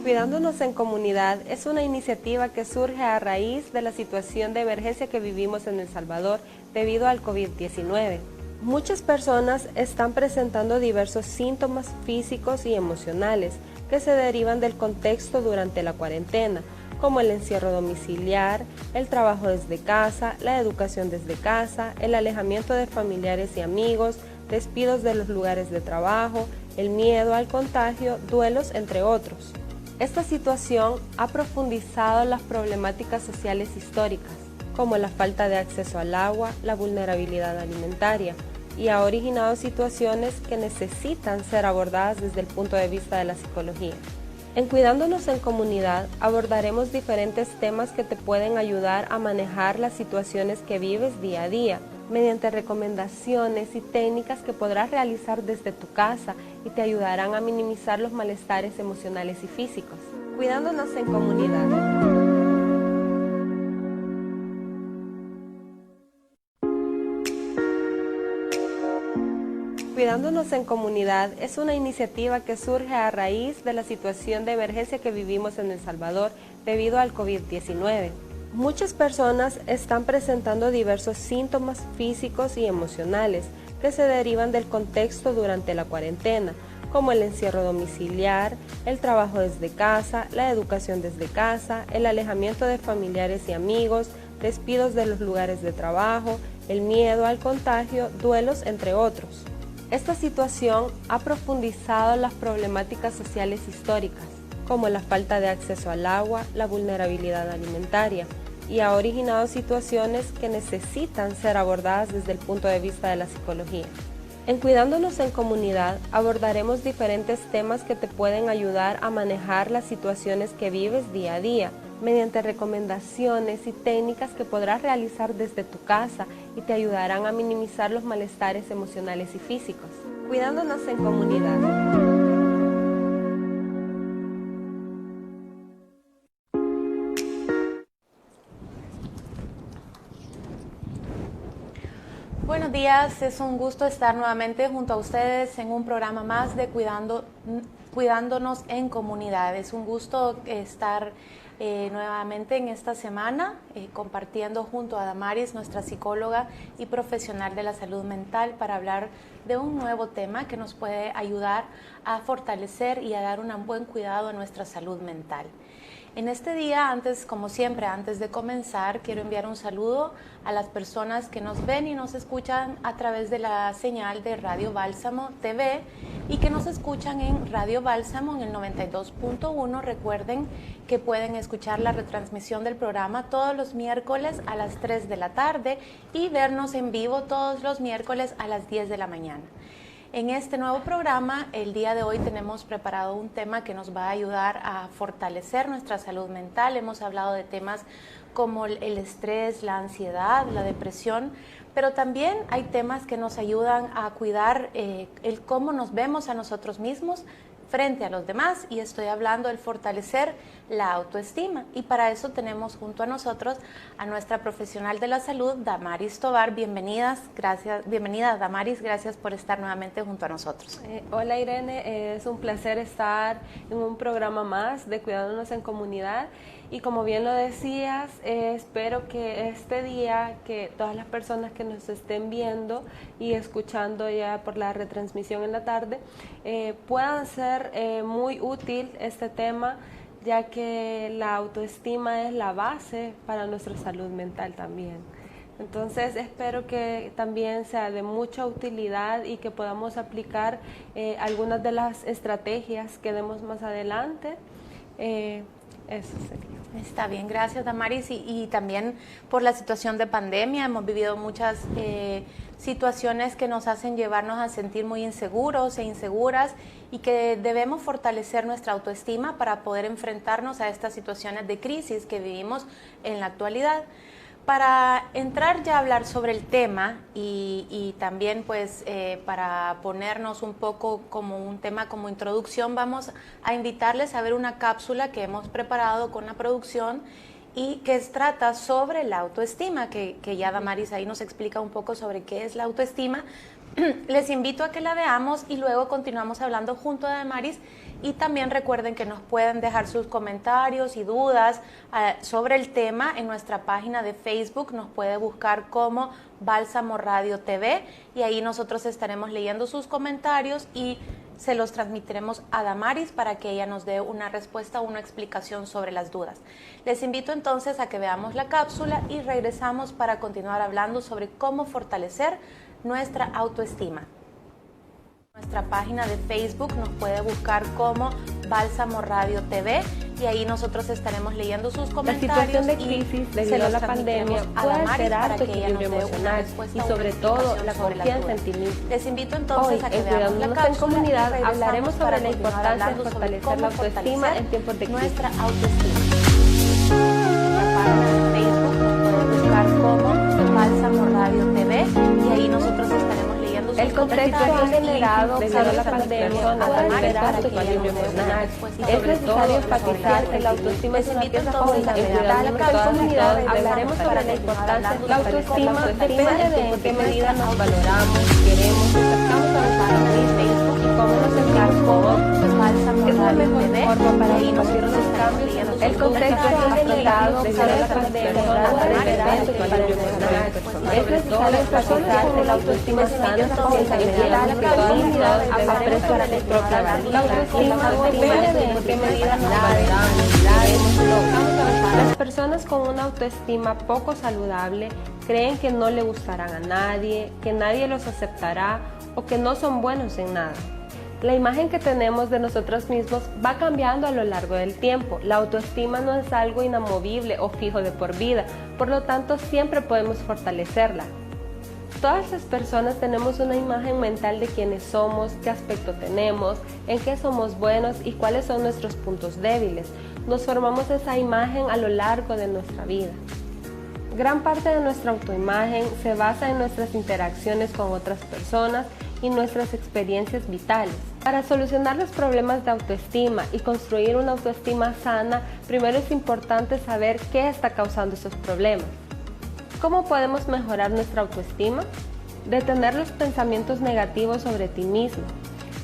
Cuidándonos en comunidad es una iniciativa que surge a raíz de la situación de emergencia que vivimos en El Salvador debido al COVID-19. Muchas personas están presentando diversos síntomas físicos y emocionales que se derivan del contexto durante la cuarentena, como el encierro domiciliar, el trabajo desde casa, la educación desde casa, el alejamiento de familiares y amigos, despidos de los lugares de trabajo, el miedo al contagio, duelos, entre otros. Esta situación ha profundizado las problemáticas sociales históricas, como la falta de acceso al agua, la vulnerabilidad alimentaria, y ha originado situaciones que necesitan ser abordadas desde el punto de vista de la psicología. En Cuidándonos en Comunidad abordaremos diferentes temas que te pueden ayudar a manejar las situaciones que vives día a día, mediante recomendaciones y técnicas que podrás realizar desde tu casa y te ayudarán a minimizar los malestares emocionales y físicos. Cuidándonos en comunidad. Cuidándonos en comunidad es una iniciativa que surge a raíz de la situación de emergencia que vivimos en El Salvador debido al COVID-19. Muchas personas están presentando diversos síntomas físicos y emocionales que se derivan del contexto durante la cuarentena, como el encierro domiciliar, el trabajo desde casa, la educación desde casa, el alejamiento de familiares y amigos, despidos de los lugares de trabajo, el miedo al contagio, duelos, entre otros. Esta situación ha profundizado las problemáticas sociales históricas, como la falta de acceso al agua, la vulnerabilidad alimentaria, y ha originado situaciones que necesitan ser abordadas desde el punto de vista de la psicología. En Cuidándonos en Comunidad abordaremos diferentes temas que te pueden ayudar a manejar las situaciones que vives día a día, mediante recomendaciones y técnicas que podrás realizar desde tu casa y te ayudarán a minimizar los malestares emocionales y físicos. Cuidándonos en comunidad. Buenos días, es un gusto estar nuevamente junto a ustedes en un programa más de Cuidándonos en Comunidad. Es un gusto estar nuevamente en esta semana compartiendo junto a Damaris, nuestra psicóloga y profesional de la salud mental, para hablar de un nuevo tema que nos puede ayudar a fortalecer y a dar un buen cuidado a nuestra salud mental. En este día, como siempre, antes de comenzar, quiero enviar un saludo a las personas que nos ven y nos escuchan a través de la señal de Radio Bálsamo TV y que nos escuchan en Radio Bálsamo en el 92.1. Recuerden que pueden escuchar la retransmisión del programa todos los miércoles a las 3 de la tarde y vernos en vivo todos los miércoles a las 10 de la mañana. En este nuevo programa, el día de hoy tenemos preparado un tema que nos va a ayudar a fortalecer nuestra salud mental. Hemos hablado de temas como el estrés, la ansiedad, la depresión, pero también hay temas que nos ayudan a cuidar el cómo nos vemos a nosotros mismos frente a los demás, y estoy hablando del fortalecer la autoestima, y para eso tenemos junto a nosotros a nuestra profesional de la salud, Damaris Tovar. Bienvenida Damaris, gracias por estar nuevamente junto a nosotros. Hola Irene, es un placer estar en un programa más de Cuidándonos en Comunidad, y como bien lo decías, espero que este día, que todas las personas que nos estén viendo y escuchando ya por la retransmisión en la tarde, puedan ser muy útil este tema, ya que la autoestima es la base para nuestra salud mental también. Entonces espero que también sea de mucha utilidad y que podamos aplicar algunas de las estrategias que demos más adelante. Eso sería. Está bien, gracias Damaris, y también por la situación de pandemia hemos vivido muchas situaciones que nos hacen llevarnos a sentir muy inseguros e inseguras, y que debemos fortalecer nuestra autoestima para poder enfrentarnos a estas situaciones de crisis que vivimos en la actualidad. Para entrar ya a hablar sobre el tema y también pues para ponernos un poco como un tema como introducción, vamos a invitarles a ver una cápsula que hemos preparado con la producción y que trata sobre la autoestima, que ya Damaris ahí nos explica un poco sobre qué es la autoestima, Les invito a que la veamos y luego continuamos hablando junto a Damaris. Y también recuerden que nos pueden dejar sus comentarios y dudas sobre el tema en nuestra página de Facebook. Nos puede buscar como Bálsamo Radio TV y ahí nosotros estaremos leyendo sus comentarios y se los transmitiremos a Damaris para que ella nos dé una respuesta o una explicación sobre las dudas. Les invito entonces a que veamos la cápsula y regresamos para continuar hablando sobre cómo fortalecer nuestra autoestima. Nuestra página de Facebook nos puede buscar como Bálsamo Radio TV y ahí nosotros estaremos leyendo sus comentarios. La situación de crisis debido a la pandemia puede alterar tu equilibrio emocional y sobre todo la confianza en ti mismo. Les invito entonces a que veamos la cápsula en comunidad hablaremos sobre la importancia de fortalecer la autoestima en tiempos de crisis. Nuestra autoestima. La página de Facebook nos puede buscar como Bálsamo Radio TV y ahí nosotros estaremos leyendo sus el contexto ha generado debido a la pandemia alterar tu equilibrio emocional. Es necesario enfatizar que la autoestima es una pieza fundamental en toda comunidad. Hablaremos sobre la importancia de la autoestima. Depende de en qué medida nos valoramos, queremos, aceptamos a nuestra Facebook y cómo nos sentimos. Es la mejor forma para combatir los cambios. El contexto ha generado debido a la pandemia alterar tu equilibrio emocional. Es necesario enfatizar que la autoestima es una pieza fundamental en toda comunidad. Hablaremos sobre la propia valía. La autoestima depende de en qué medida nos valoramos, queremos. Las personas con una autoestima poco saludable creen que no le gustarán a nadie, que nadie los aceptará o que no son buenos en nada. La imagen que tenemos de nosotros mismos va cambiando a lo largo del tiempo. La autoestima no es algo inamovible o fijo de por vida, por lo tanto siempre podemos fortalecerla. Todas las personas tenemos una imagen mental de quiénes somos, qué aspecto tenemos, en qué somos buenos y cuáles son nuestros puntos débiles. Nos formamos esa imagen a lo largo de nuestra vida. Gran parte de nuestra autoimagen se basa en nuestras interacciones con otras personas y nuestras experiencias vitales. Para solucionar los problemas de autoestima y construir una autoestima sana, primero es importante saber qué está causando esos problemas. ¿Cómo podemos mejorar nuestra autoestima? Detener los pensamientos negativos sobre ti mismo.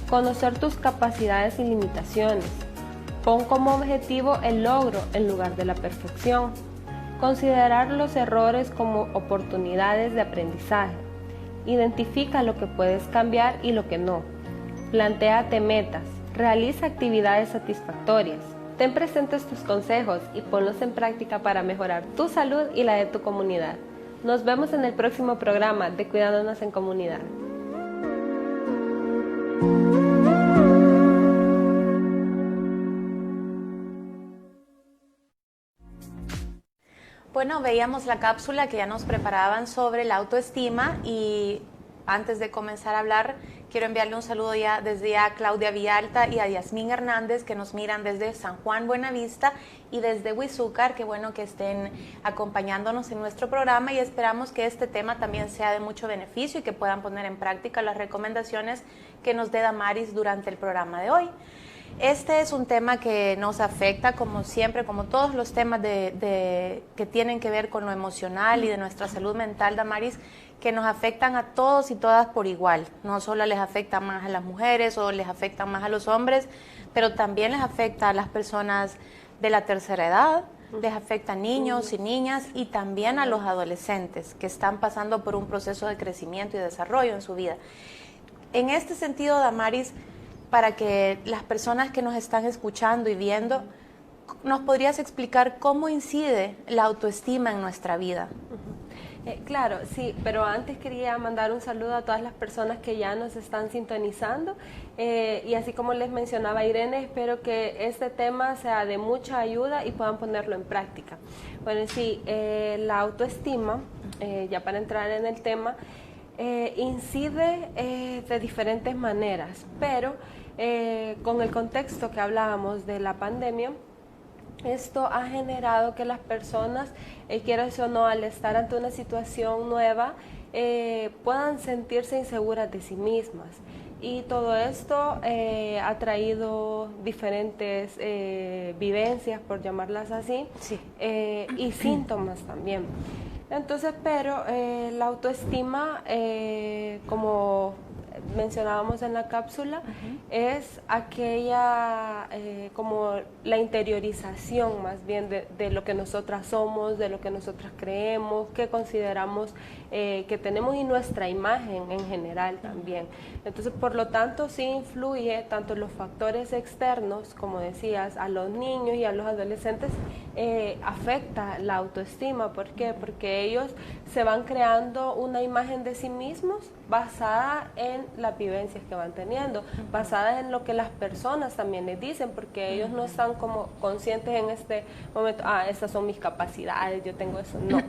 Conocer tus capacidades y limitaciones. Pon como objetivo el logro en lugar de la perfección. Considerar los errores como oportunidades de aprendizaje. Identifica lo que puedes cambiar y lo que no. Plantéate metas. Realiza actividades satisfactorias. Ten presentes tus consejos y ponlos en práctica para mejorar tu salud y la de tu comunidad. Nos vemos en el próximo programa de Cuidándonos en Comunidad. Bueno, veíamos la cápsula que ya nos preparaban sobre la autoestima y antes de comenzar a hablar, quiero enviarle un saludo desde ya a Claudia Villalta y a Yasmín Hernández que nos miran desde San Juan Buenavista y desde Huizúcar. Qué bueno que estén acompañándonos en nuestro programa y esperamos que este tema también sea de mucho beneficio y que puedan poner en práctica las recomendaciones que nos dé Damaris durante el programa de hoy. Este es un tema que nos afecta, como siempre, como todos los temas que tienen que ver con lo emocional y de nuestra salud mental, Damaris, que nos afectan a todos y todas por igual. No solo les afecta más a las mujeres o les afecta más a los hombres, pero también les afecta a las personas de la tercera edad, les afecta a niños y niñas y también a los adolescentes que están pasando por un proceso de crecimiento y desarrollo en su vida. En este sentido, Damaris, para que las personas que nos están escuchando y viendo, ¿nos podrías explicar cómo incide la autoestima en nuestra vida? Claro, sí, pero antes quería mandar un saludo a todas las personas que ya nos están sintonizando y así como les mencionaba Irene, espero que este tema sea de mucha ayuda y puedan ponerlo en práctica. Bueno, sí, la autoestima, ya para entrar en el tema, incide de diferentes maneras, pero con el contexto que hablábamos de la pandemia, esto ha generado que las personas, quieras o no, al estar ante una situación nueva, puedan sentirse inseguras de sí mismas. Y todo esto ha traído diferentes vivencias, por llamarlas así, sí. Y síntomas también. Entonces, pero la autoestima, como mencionábamos en la cápsula, es aquella, como la interiorización más bien de lo que nosotras somos, de lo que nosotras creemos, que consideramos que tenemos y nuestra imagen en general también. Entonces, por lo tanto, sí influye tanto los factores externos, como decías, a los niños y a los adolescentes, afecta la autoestima. ¿Por qué? Porque ellos se van creando una imagen de sí mismos basada en las vivencias que van teniendo, basada en lo que las personas también les dicen, porque ellos no están como conscientes en este momento, estas son mis capacidades, yo tengo eso, no.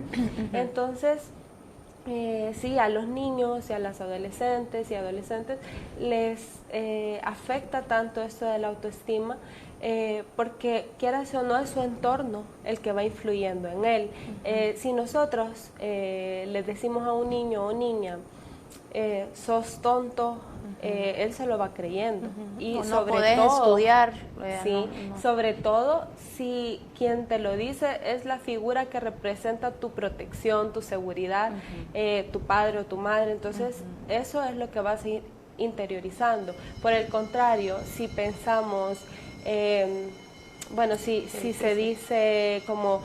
Entonces, sí, a los niños y a las adolescentes y adolescentes les afecta tanto esto de la autoestima, porque quieras o no es su entorno el que va influyendo en él. Si nosotros les decimos a un niño o niña, sos tonto, él se lo va creyendo. Y o no sobre podés todo, estudiar. Sí, no. Sobre todo si quien te lo dice es la figura que representa tu protección, tu seguridad, tu padre o tu madre. Entonces, eso es lo que vas a ir interiorizando. Por el contrario, si pensamos... bueno, si se dice como,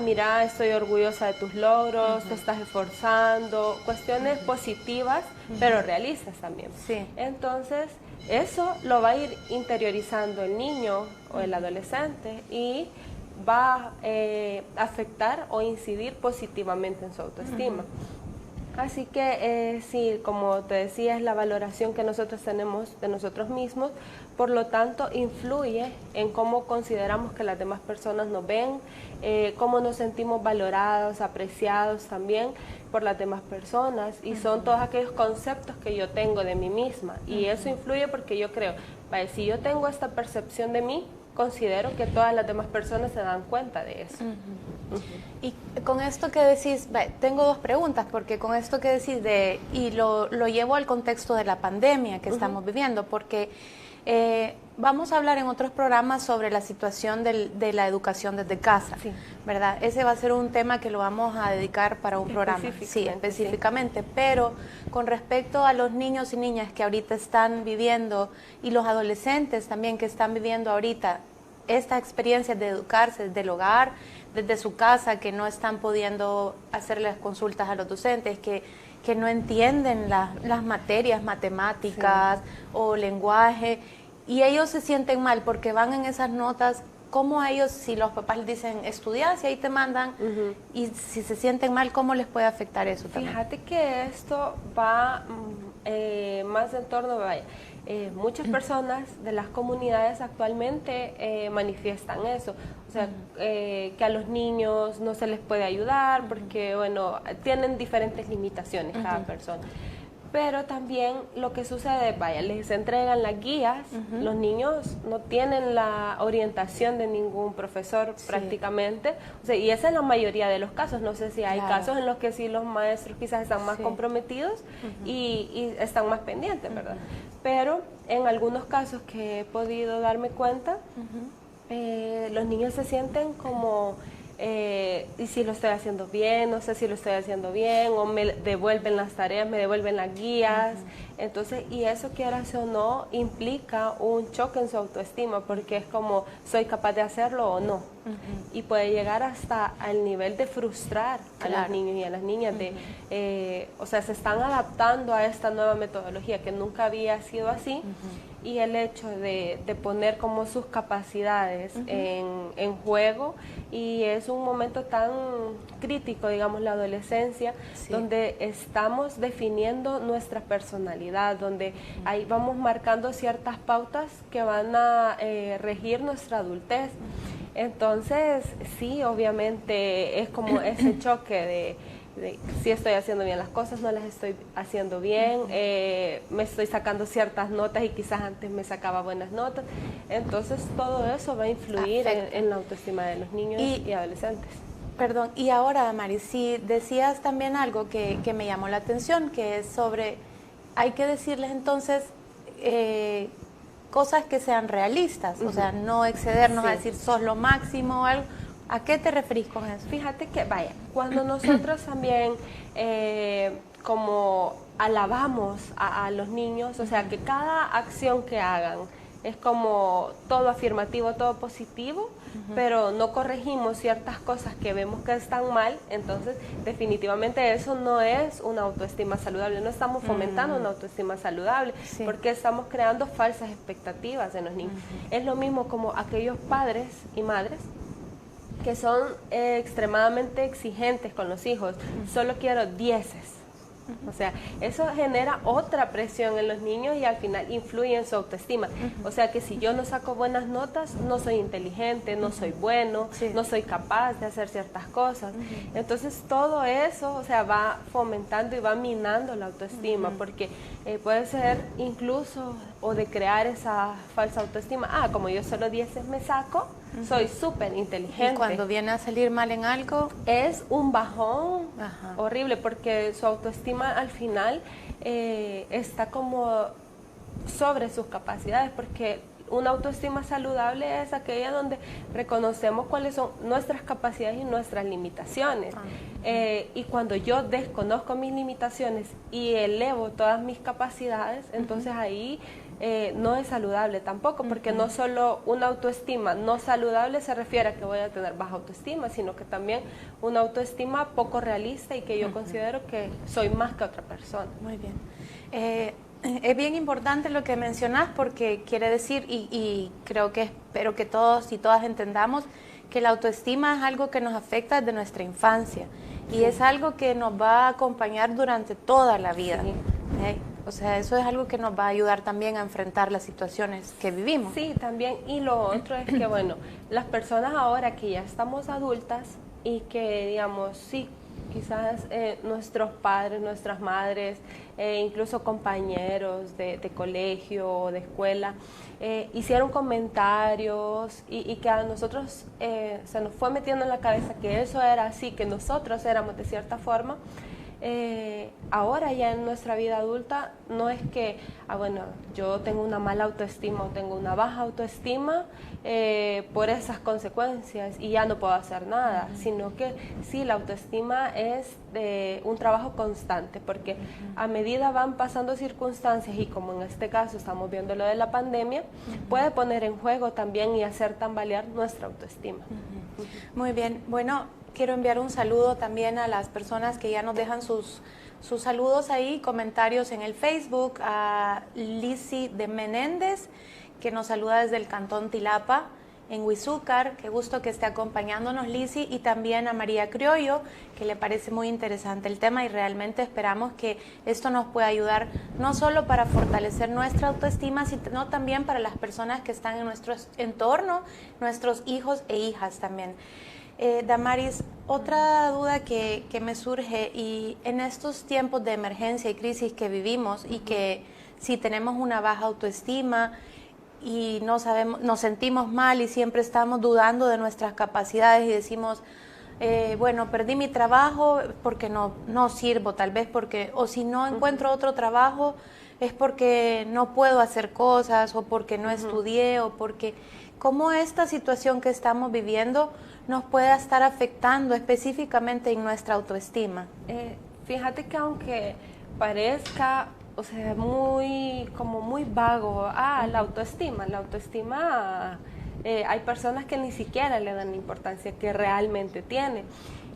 mira, estoy orgullosa de tus logros, te estás esforzando, cuestiones positivas, pero realistas también. Sí. Entonces, eso lo va a ir interiorizando el niño o el adolescente y va a afectar o incidir positivamente en su autoestima. Así que sí, como te decía, es la valoración que nosotros tenemos de nosotros mismos, por lo tanto influye en cómo consideramos que las demás personas nos ven, cómo nos sentimos valorados, apreciados también por las demás personas, y son todos aquellos conceptos que yo tengo de mí misma, y eso influye porque yo creo, si yo tengo esta percepción de mí, considero que todas las demás personas se dan cuenta de eso. Y con esto que decís, tengo dos preguntas, porque con esto que decís y lo llevo al contexto de la pandemia que estamos viviendo, porque vamos a hablar en otros programas sobre la situación de la educación desde casa, ¿verdad? Ese va a ser un tema que lo vamos a dedicar para un programa, sí, específicamente, pero con respecto a los niños y niñas que ahorita están viviendo, y los adolescentes también que están viviendo ahorita esta experiencia de educarse desde el hogar, desde su casa, que no están pudiendo hacer las consultas a los docentes, que no entienden las materias matemáticas o lenguaje, y ellos se sienten mal porque van en esas notas. ¿Cómo a ellos, si los papás les dicen estudiar, si ahí te mandan, y si se sienten mal, cómo les puede afectar eso también? Fíjate que esto va más en torno, muchas personas de las comunidades actualmente manifiestan eso, o sea, que a los niños no se les puede ayudar porque, bueno, tienen diferentes limitaciones cada persona. Pero también lo que sucede, les entregan las guías, los niños no tienen la orientación de ningún profesor prácticamente, o sea, y esa es la mayoría de los casos. No sé si hay casos en los que sí los maestros quizás están más comprometidos y están más pendientes, ¿verdad? Pero en algunos casos que he podido darme cuenta, los niños se sienten como... y si lo estoy haciendo bien, no sé si lo estoy haciendo bien, o me devuelven las tareas, me devuelven las guías. Entonces, y eso, quieras o no, implica un choque en su autoestima, porque es como, ¿soy capaz de hacerlo o no? Y puede llegar hasta al nivel de frustrar a los niños y a las niñas, o sea, se están adaptando a esta nueva metodología que nunca había sido así, y el hecho de poner como sus capacidades en juego, y es un momento tan crítico, digamos, la adolescencia, donde estamos definiendo nuestra personalidad, donde ahí vamos marcando ciertas pautas que van a regir nuestra adultez. Entonces, sí, obviamente es como ese choque de si estoy haciendo bien las cosas, no las estoy haciendo bien, me estoy sacando ciertas notas y quizás antes me sacaba buenas notas. Entonces, todo eso va a influir en la autoestima de los niños y adolescentes. Perdón, y ahora, Mari, si decías también algo que me llamó la atención, que es sobre, hay que decirles entonces cosas que sean realistas, o sea, no excedernos a decir sos lo máximo o algo, ¿A qué te referís con eso? Fíjate que, vaya, cuando nosotros también como alabamos a los niños, o sea, que cada acción que hagan es como todo afirmativo, todo positivo, pero no corregimos ciertas cosas que vemos que están mal, entonces definitivamente eso no es una autoestima saludable, no estamos fomentando una autoestima saludable, porque estamos creando falsas expectativas en los niños. Es lo mismo como aquellos padres y madres que son extremadamente exigentes con los hijos, solo quiero dieces. O sea, eso genera otra presión en los niños y al final influye en su autoestima. O sea, que si yo no saco buenas notas, no soy inteligente, no soy bueno, no soy capaz de hacer ciertas cosas. Entonces, todo eso, o sea, va fomentando y va minando la autoestima, porque puede ser incluso o de crear esa falsa autoestima. Ah, como yo solo 10 me saco, soy súper inteligente. Y cuando viene a salir mal en algo, es un bajón horrible, porque su autoestima al final está como sobre sus capacidades, porque una autoestima saludable es aquella donde reconocemos cuáles son nuestras capacidades y nuestras limitaciones. Y cuando yo desconozco mis limitaciones y elevo todas mis capacidades, entonces ahí no es saludable tampoco, porque no solo una autoestima no saludable se refiere a que voy a tener baja autoestima, sino que también una autoestima poco realista y que yo considero que soy más que otra persona. Muy bien. Es bien importante lo que mencionas, porque quiere decir, y creo que espero que todos y todas entendamos, que la autoestima es algo que nos afecta desde nuestra infancia y es algo que nos va a acompañar durante toda la vida. O sea, eso es algo que nos va a ayudar también a enfrentar las situaciones que vivimos. Sí, también. Y lo otro es que, bueno, las personas ahora que ya estamos adultas y que, digamos, sí, quizás nuestros padres, nuestras madres, incluso compañeros de colegio o de escuela, hicieron comentarios y que a nosotros se nos fue metiendo en la cabeza que eso era así, que nosotros éramos de cierta forma. Ahora ya en nuestra vida adulta no es que, bueno, yo tengo una mala autoestima o tengo una baja autoestima por esas consecuencias y ya no puedo hacer nada, sino que sí, la autoestima es de un trabajo constante, porque a medida van pasando circunstancias y como en este caso estamos viendo lo de la pandemia, puede poner en juego también y hacer tambalear nuestra autoestima. Muy bien, bueno, quiero enviar un saludo también a las personas que ya nos dejan sus saludos ahí, comentarios en el Facebook, a Lisi de Menéndez, que nos saluda desde el Cantón Tilapa, en Huizúcar. Qué gusto que esté acompañándonos, Lisi, y también a María Criollo, que le parece muy interesante el tema y realmente esperamos que esto nos pueda ayudar no solo para fortalecer nuestra autoestima, sino también para las personas que están en nuestro entorno, nuestros hijos e hijas también. Damaris, otra duda que me surge, y en estos tiempos de emergencia y crisis que vivimos y que si tenemos una baja autoestima y no sabemos, nos sentimos mal y siempre estamos dudando de nuestras capacidades y decimos, bueno, perdí mi trabajo porque no sirvo, tal vez porque, o si no encuentro otro trabajo es porque no puedo hacer cosas o porque no estudié o porque... ¿Cómo esta situación que estamos viviendo nos puede estar afectando específicamente en nuestra autoestima? Fíjate que aunque parezca, o sea, muy vago, la autoestima, hay personas que ni siquiera le dan la importancia que realmente tiene.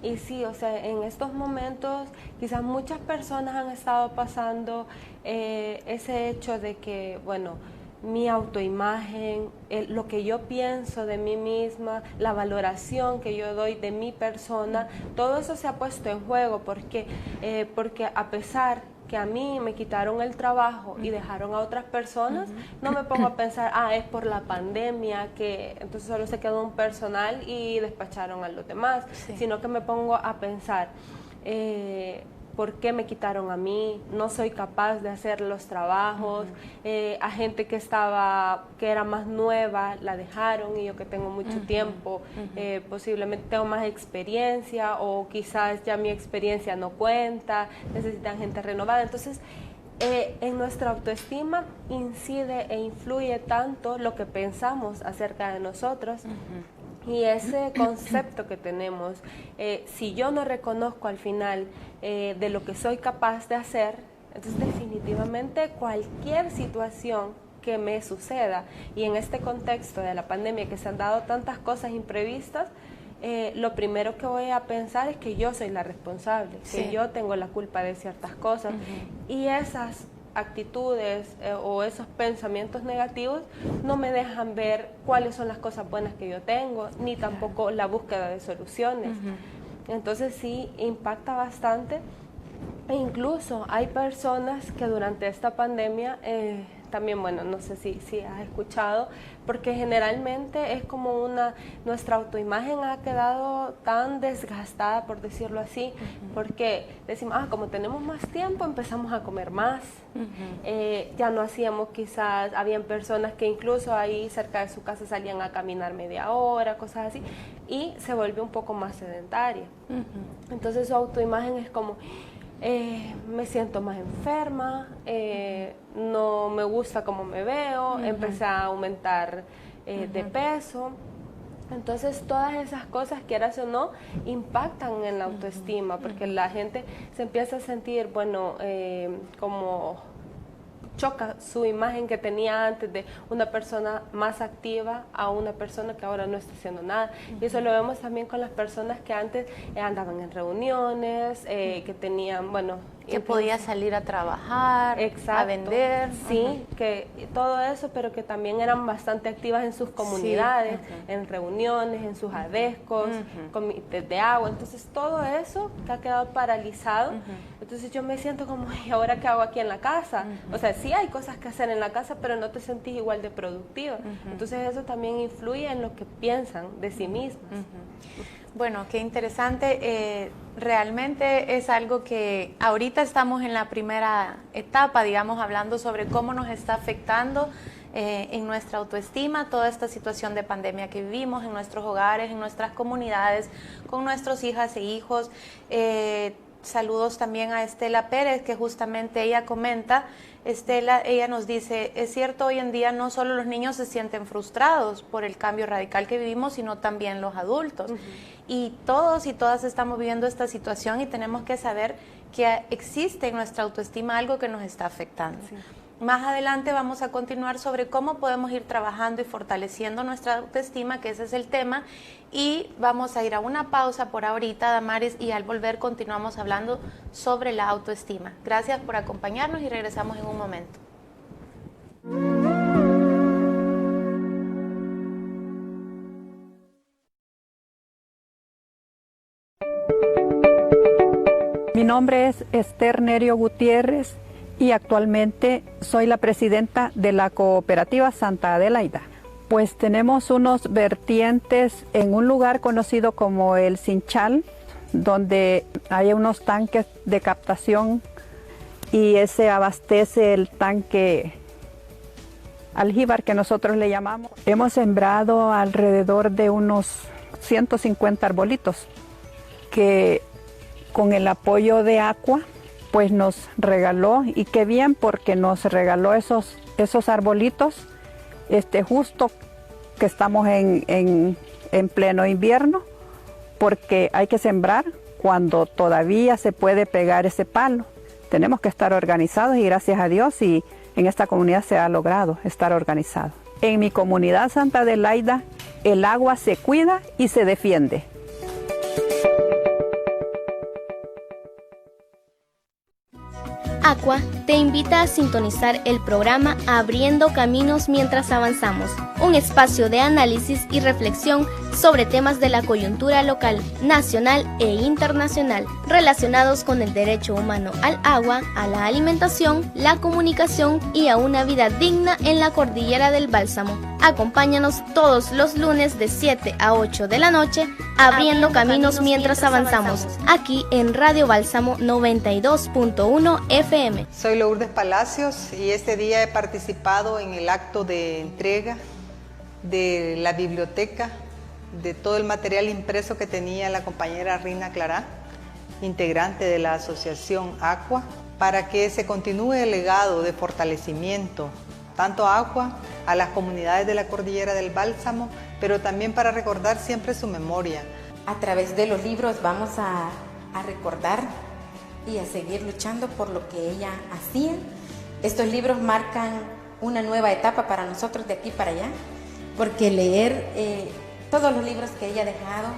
Y sí, o sea, en estos momentos quizás muchas personas han estado pasando ese hecho de que, bueno, mi autoimagen, lo que yo pienso de mí misma, la valoración que yo doy de mi persona, todo eso se ha puesto en juego porque a pesar que a mí me quitaron el trabajo y dejaron a otras personas, no me pongo a pensar, es por la pandemia, que entonces solo se quedó un personal y despacharon a los demás, sino que me pongo a pensar, ¿por qué me quitaron a mí? No soy capaz de hacer los trabajos. A gente que era más nueva, la dejaron, y yo que tengo mucho tiempo, posiblemente tengo más experiencia, o quizás ya mi experiencia no cuenta, necesitan gente renovada. Entonces, en nuestra autoestima incide e influye tanto lo que pensamos acerca de nosotros. Y ese concepto que tenemos, si yo no reconozco al final de lo que soy capaz de hacer, entonces definitivamente cualquier situación que me suceda, y en este contexto de la pandemia que se han dado tantas cosas imprevistas, lo primero que voy a pensar es que yo soy la responsable, que yo tengo la culpa de ciertas cosas. Y esas actitudes o esos pensamientos negativos no me dejan ver cuáles son las cosas buenas que yo tengo, ni tampoco la búsqueda de soluciones. Entonces sí impacta bastante, e incluso hay personas que durante esta pandemia también, bueno, no sé si has escuchado, porque generalmente es como nuestra autoimagen ha quedado tan desgastada, por decirlo así, porque decimos, como tenemos más tiempo, empezamos a comer más, ya no hacíamos quizás, habían personas que incluso ahí cerca de su casa salían a caminar media hora, cosas así, y se volvió un poco más sedentaria. Entonces su autoimagen es como, me siento más enferma, no me gusta cómo me veo, empecé a aumentar de peso. Entonces todas esas cosas, quieras o no, impactan en la autoestima, porque la gente se empieza a sentir, bueno, como choca su imagen que tenía antes de una persona más activa a una persona que ahora no está haciendo nada. Y eso lo vemos también con las personas que antes andaban en reuniones, que tenían, bueno... Que podía salir a trabajar, a vender. Sí, que todo eso, pero que también eran bastante activas en sus comunidades, en reuniones, en sus adescos, comités de agua. Entonces todo eso que ha quedado paralizado. Entonces yo me siento como, ¿y ahora qué hago aquí en la casa? O sea, sí hay cosas que hacer en la casa, pero no te sentís igual de productiva. Entonces eso también influye en lo que piensan de sí mismas. Bueno, qué interesante. Realmente es algo que ahorita estamos en la primera etapa, digamos, hablando sobre cómo nos está afectando en nuestra autoestima toda esta situación de pandemia que vivimos en nuestros hogares, en nuestras comunidades, con nuestros hijas e hijos. Saludos también a Estela Pérez, que justamente ella comenta. Estela, ella nos dice, es cierto, hoy en día no solo los niños se sienten frustrados por el cambio radical que vivimos, sino también los adultos. Y todos y todas estamos viviendo esta situación y tenemos que saber que existe en nuestra autoestima algo que nos está afectando. Más adelante vamos a continuar sobre cómo podemos ir trabajando y fortaleciendo nuestra autoestima, que ese es el tema, y vamos a ir a una pausa por ahorita, Damaris, y al volver continuamos hablando sobre la autoestima. Gracias por acompañarnos y regresamos en un momento. Mi nombre es Esther Nerio Gutiérrez y actualmente soy la presidenta de la cooperativa Santa Adelaida. Pues tenemos unos vertientes en un lugar conocido como el Cinchal, donde hay unos tanques de captación y ese abastece el tanque aljíbar que nosotros le llamamos. Hemos sembrado alrededor de unos 150 arbolitos que con el apoyo de Aqua pues nos regaló, y qué bien porque nos regaló esos arbolitos justo que estamos en pleno invierno, porque hay que sembrar cuando todavía se puede pegar ese palo. Tenemos que estar organizados y gracias a Dios y en esta comunidad se ha logrado estar organizado. En mi comunidad Santa Adelaida el agua se cuida y se defiende. Aqua te invita a sintonizar el programa Abriendo Caminos Mientras Avanzamos, un espacio de análisis y reflexión sobre temas de la coyuntura local, nacional e internacional relacionados con el derecho humano al agua, a la alimentación, la comunicación y a una vida digna en la cordillera del Bálsamo. Acompáñanos todos los lunes de 7 a 8 de la noche, Abriendo Caminos Mientras Avanzamos, aquí en Radio Bálsamo 92.1 FM. Soy Lourdes Palacios y este día he participado en el acto de entrega de la biblioteca, de todo el material impreso que tenía la compañera Rina Clará, integrante de la asociación Aqua, para que se continúe el legado de fortalecimiento tanto a Aqua, a las comunidades de la Cordillera del Bálsamo pero también para recordar siempre su memoria. A través de los libros vamos a recordar y a seguir luchando por lo que ella hacía. Estos libros marcan una nueva etapa para nosotros de aquí para allá, porque leer todos los libros que ella ha dejado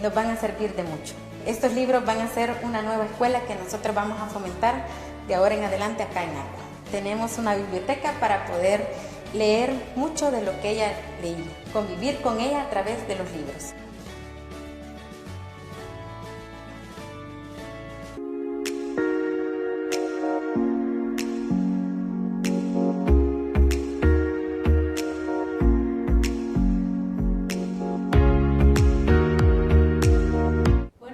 nos van a servir de mucho. Estos libros van a ser una nueva escuela que nosotros vamos a fomentar de ahora en adelante acá en Agua. Tenemos una biblioteca para poder leer mucho de lo que ella leía, convivir con ella a través de los libros.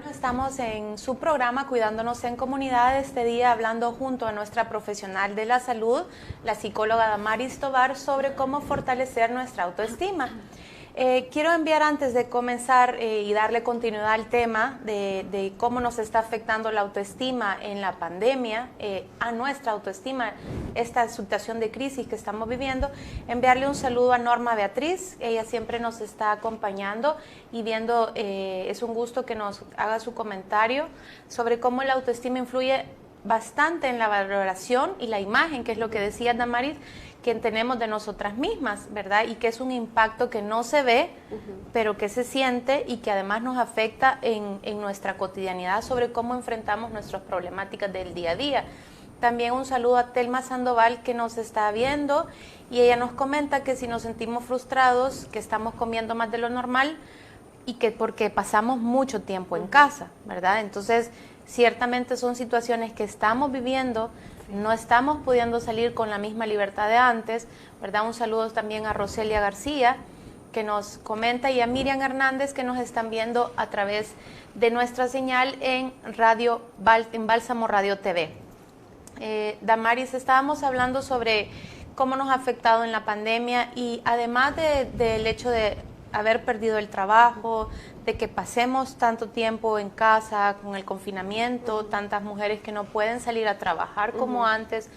Estamos en su programa Cuidándonos en Comunidad, este día hablando junto a nuestra profesional de la salud, la psicóloga Damaris Tovar, sobre cómo fortalecer nuestra autoestima. Quiero enviar antes de comenzar y darle continuidad al tema de cómo nos está afectando la autoestima en la pandemia, a nuestra autoestima, esta situación de crisis que estamos viviendo, enviarle un saludo a Norma Beatriz. Ella siempre nos está acompañando y viendo, es un gusto que nos haga su comentario sobre cómo la autoestima influye bastante en la valoración y la imagen, que es lo que decía Damaris, que tenemos de nosotras mismas, ¿verdad? Y que es un impacto que no se ve, pero que se siente y que además nos afecta en nuestra cotidianidad sobre cómo enfrentamos nuestras problemáticas del día a día. También un saludo a Telma Sandoval, que nos está viendo, y ella nos comenta que si nos sentimos frustrados, que estamos comiendo más de lo normal y que porque pasamos mucho tiempo en casa, ¿verdad? Entonces, ciertamente son situaciones que estamos viviendo, no estamos pudiendo salir con la misma libertad de antes, ¿verdad? Un saludo también a Roselia García, que nos comenta, y a Miriam Hernández, que nos están viendo a través de nuestra señal en Bálsamo Radio TV. Damaris, estábamos hablando sobre cómo nos ha afectado en la pandemia, y además del hecho de haber perdido el trabajo, de que pasemos tanto tiempo en casa con el confinamiento, tantas mujeres que no pueden salir a trabajar como antes,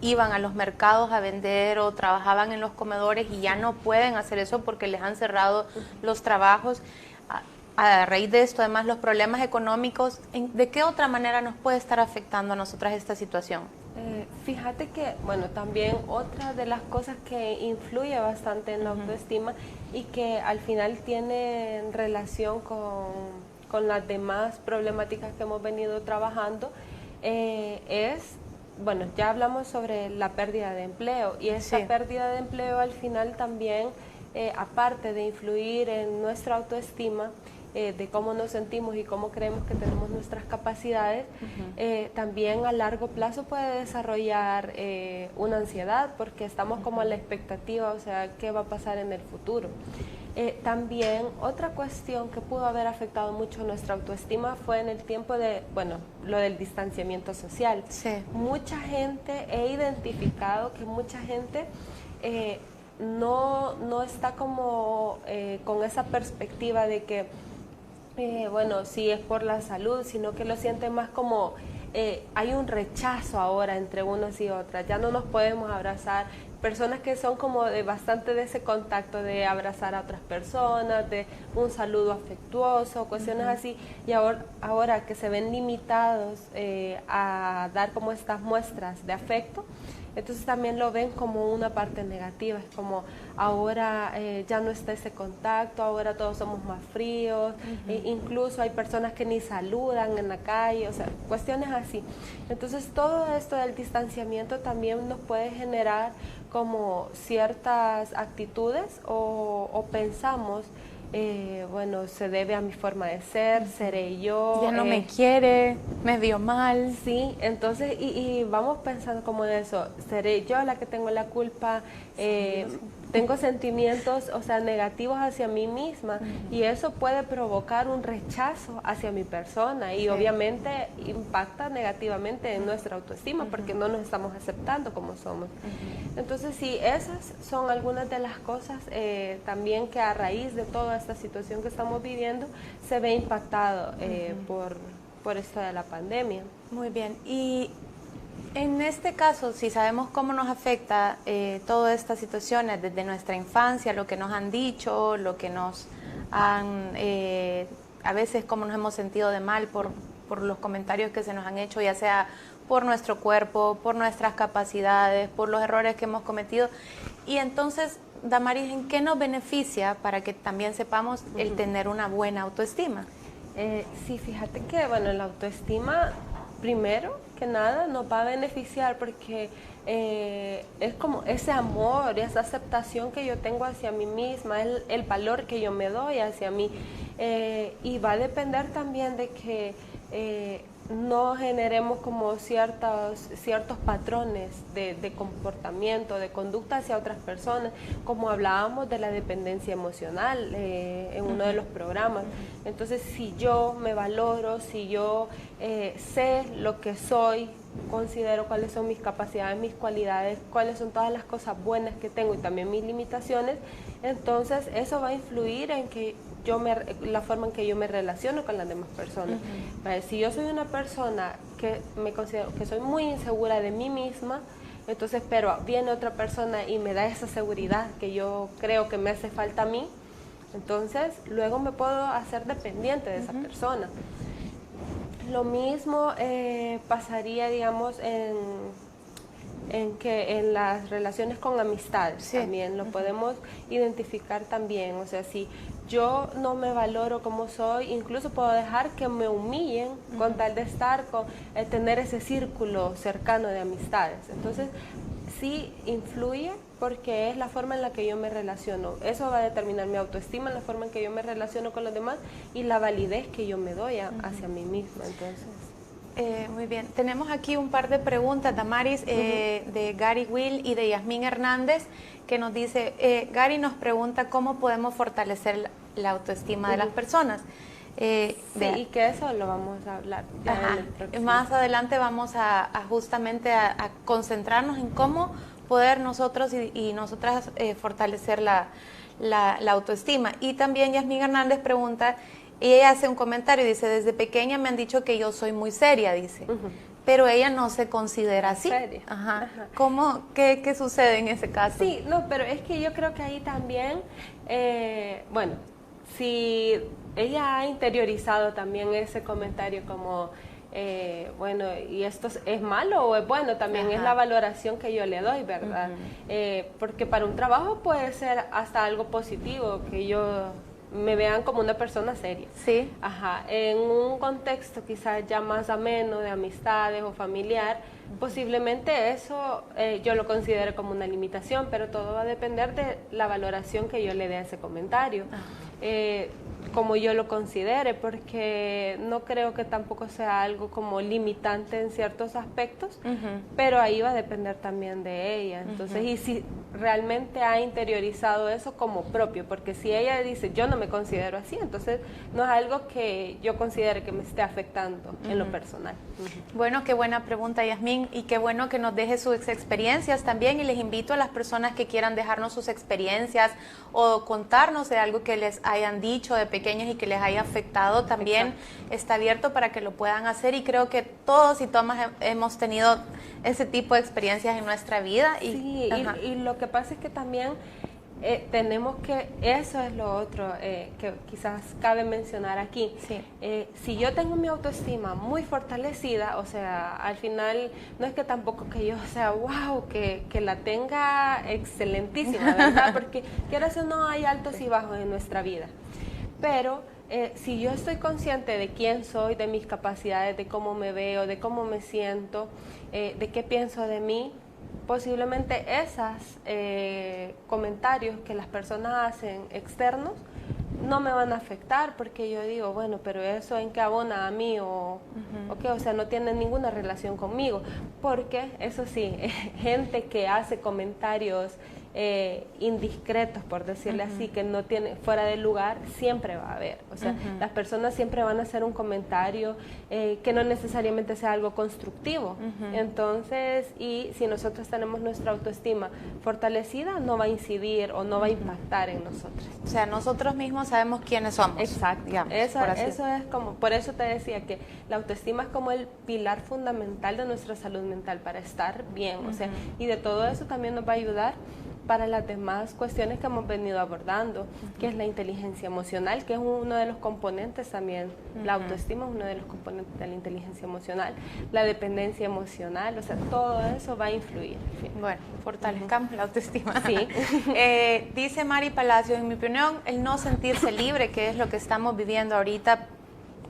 iban a los mercados a vender o trabajaban en los comedores y ya no pueden hacer eso porque les han cerrado los trabajos. A raíz de esto, además, los problemas económicos, ¿de qué otra manera nos puede estar afectando a nosotras esta situación? Fíjate que, bueno, también otra de las cosas que influye bastante en la autoestima y que al final tiene relación con las demás problemáticas que hemos venido trabajando es, bueno, ya hablamos sobre la pérdida de empleo, y esa pérdida de empleo al final también, aparte de influir en nuestra autoestima, de cómo nos sentimos y cómo creemos que tenemos nuestras capacidades, también a largo plazo puede desarrollar una ansiedad, porque estamos como a la expectativa, o sea, ¿qué va a pasar en el futuro? También otra cuestión que pudo haber afectado mucho nuestra autoestima fue en el tiempo de, bueno, lo del distanciamiento social. Mucha gente, he identificado que mucha gente no está como con esa perspectiva de que bueno, sí es por la salud, sino que lo sienten más como hay un rechazo ahora entre unos y otras, ya no nos podemos abrazar, personas que son como bastante de ese contacto de abrazar a otras personas, de un saludo afectuoso, cuestiones así, y ahora que se ven limitados a dar como estas muestras de afecto, entonces también lo ven como una parte negativa, es como ahora ya no está ese contacto, ahora todos somos más fríos, incluso hay personas que ni saludan en la calle, o sea, cuestiones así. Entonces todo esto del distanciamiento también nos puede generar como ciertas actitudes o pensamos, bueno, se debe a mi forma de ser, seré yo. Ya no me quiere, me vio mal. Sí, entonces, y vamos pensando como en eso, seré yo la que tengo la culpa, tengo sentimientos, o sea, negativos hacia mí misma, y eso puede provocar un rechazo hacia mi persona, y obviamente impacta negativamente en nuestra autoestima, porque no nos estamos aceptando como somos. Entonces, sí, esas son algunas de las cosas también que a raíz de toda esta situación que estamos viviendo se ve impactado por esto de la pandemia. Muy bien, y En este caso, si sabemos cómo nos afecta todas estas situaciones desde nuestra infancia, lo que nos han dicho, lo que nos han, a veces cómo nos hemos sentido de mal por los comentarios que se nos han hecho, ya sea por nuestro cuerpo, por nuestras capacidades, por los errores que hemos cometido. Y entonces, Damaris, ¿en qué nos beneficia para que también sepamos el tener una buena autoestima? Sí, fíjate que, bueno, la autoestima, primero que nada, nos va a beneficiar porque es como ese amor, esa aceptación que yo tengo hacia mí misma, el valor que yo me doy hacia mí. Y va a depender también de que no generemos como ciertos patrones de comportamiento, de conducta hacia otras personas, como hablábamos de la dependencia emocional en uno de los programas. Entonces, si yo me valoro, si yo sé lo que soy, considero cuáles son mis capacidades, mis cualidades, cuáles son todas las cosas buenas que tengo y también mis limitaciones, entonces eso va a influir en que la forma en que yo me relaciono con las demás personas. Si yo soy una persona que me considero que soy muy insegura de mí misma, entonces, pero viene otra persona y me da esa seguridad que yo creo que me hace falta a mí, entonces luego me puedo hacer dependiente de esa persona. Lo mismo pasaría, digamos, en las relaciones con amistades, también lo podemos identificar también. O sea, si yo no me valoro como soy, incluso puedo dejar que me humillen con tal de estar, tener ese círculo cercano de amistades. Entonces, sí influye porque es la forma en la que yo me relaciono. Eso va a determinar mi autoestima, la forma en que yo me relaciono con los demás y la validez que yo me doy hacia mí misma. Entonces, muy bien. Tenemos aquí un par de preguntas, Damaris, de Gary Will y de Yasmín Hernández, que nos dice, Gary nos pregunta cómo podemos fortalecer la autoestima de las personas. y que eso lo vamos a hablar ya en el próximo. Más adelante vamos a justamente a concentrarnos en cómo poder nosotros y nosotras fortalecer la autoestima. Y también Yasmín Hernández pregunta, y ella hace un comentario y dice, desde pequeña me han dicho que yo soy muy seria, dice, pero ella no se considera así. Seria. ¿Qué sucede en ese caso? Sí, no, pero es que yo creo que ahí también, bueno, si ella ha interiorizado también ese comentario como, bueno, ¿y esto es malo o es bueno? También es la valoración que yo le doy, ¿verdad? Porque para un trabajo puede ser hasta algo positivo, que yo me vean como una persona seria. Sí. En un contexto quizás ya más ameno, de amistades o familiar, posiblemente eso yo lo considero como una limitación, pero todo va a depender de la valoración que yo le dé a ese comentario. Como yo lo considere, porque no creo que tampoco sea algo como limitante en ciertos aspectos, pero ahí va a depender también de ella. Entonces, y si realmente ha interiorizado eso como propio, porque si ella dice, yo no me considero así, entonces no es algo que yo considere que me esté afectando en lo personal. Bueno, qué buena pregunta, Yasmín, y qué bueno que nos deje sus experiencias también, y les invito a las personas que quieran dejarnos sus experiencias o contarnos de algo que les hayan dicho de pequeños y que les haya afectado, también está abierto para que lo puedan hacer, y creo que todos y todas hemos tenido ese tipo de experiencias en nuestra vida. Y lo que pasa es que también tenemos que, eso es lo otro que quizás cabe mencionar aquí. Si yo tengo mi autoestima muy fortalecida, o sea, al final no es que tampoco que yo sea wow, que la tenga excelentísima, ¿verdad? Porque quiero decir, no, hay altos y bajos en nuestra vida, pero si yo estoy consciente de quién soy, de mis capacidades, de cómo me veo, de cómo me siento, de qué pienso de mí, posiblemente esos comentarios que las personas hacen externos no me van a afectar, porque yo digo, bueno, pero eso en qué abona a mí o sea, no tiene ninguna relación conmigo, porque eso sí, gente que hace comentarios indiscretos, por decirle así, que no tiene fuera de lugar, siempre va a haber. O sea, las personas siempre van a hacer un comentario que no necesariamente sea algo constructivo. Entonces, y si nosotros tenemos nuestra autoestima fortalecida, no va a incidir o no va a impactar en nosotros. O sea, nosotros mismos sabemos quiénes somos. Exacto. Digamos, Eso es como, por eso te decía que la autoestima es como el pilar fundamental de nuestra salud mental para estar bien. O sea, y de todo eso también nos va a ayudar para las demás cuestiones que hemos venido abordando, que es la inteligencia emocional, que es uno de los componentes también. La autoestima es uno de los componentes de la inteligencia emocional, la dependencia emocional, o sea, todo eso va a influir. Bueno, fortalezcamos la autoestima. Sí. Dice Mari Palacios, en mi opinión, el no sentirse libre, que es lo que estamos viviendo ahorita,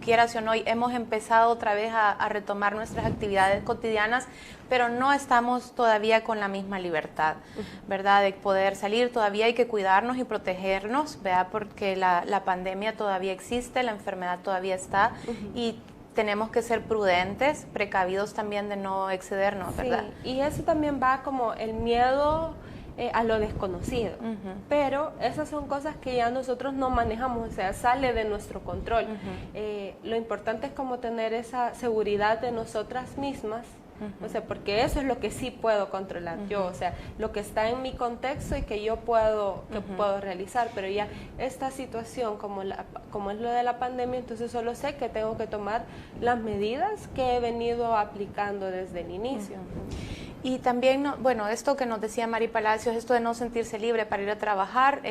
quieras o no, hemos empezado otra vez a retomar nuestras actividades cotidianas, pero no estamos todavía con la misma libertad, ¿verdad? De poder salir, todavía hay que cuidarnos y protegernos, ¿verdad? Porque la pandemia todavía existe, la enfermedad todavía está y tenemos que ser prudentes, precavidos también de no excedernos, ¿verdad? Sí, y eso también va como el miedo a lo desconocido, pero esas son cosas que ya nosotros no manejamos, o sea, sale de nuestro control. Lo importante es como tener esa seguridad de nosotras mismas, o sea, porque eso es lo que sí puedo controlar yo, o sea, lo que está en mi contexto y que yo puedo realizar, pero ya esta situación como es lo de la pandemia, entonces solo sé que tengo que tomar las medidas que he venido aplicando desde el inicio. Y también, bueno, esto que nos decía Mari Palacios, esto de no sentirse libre para ir a trabajar,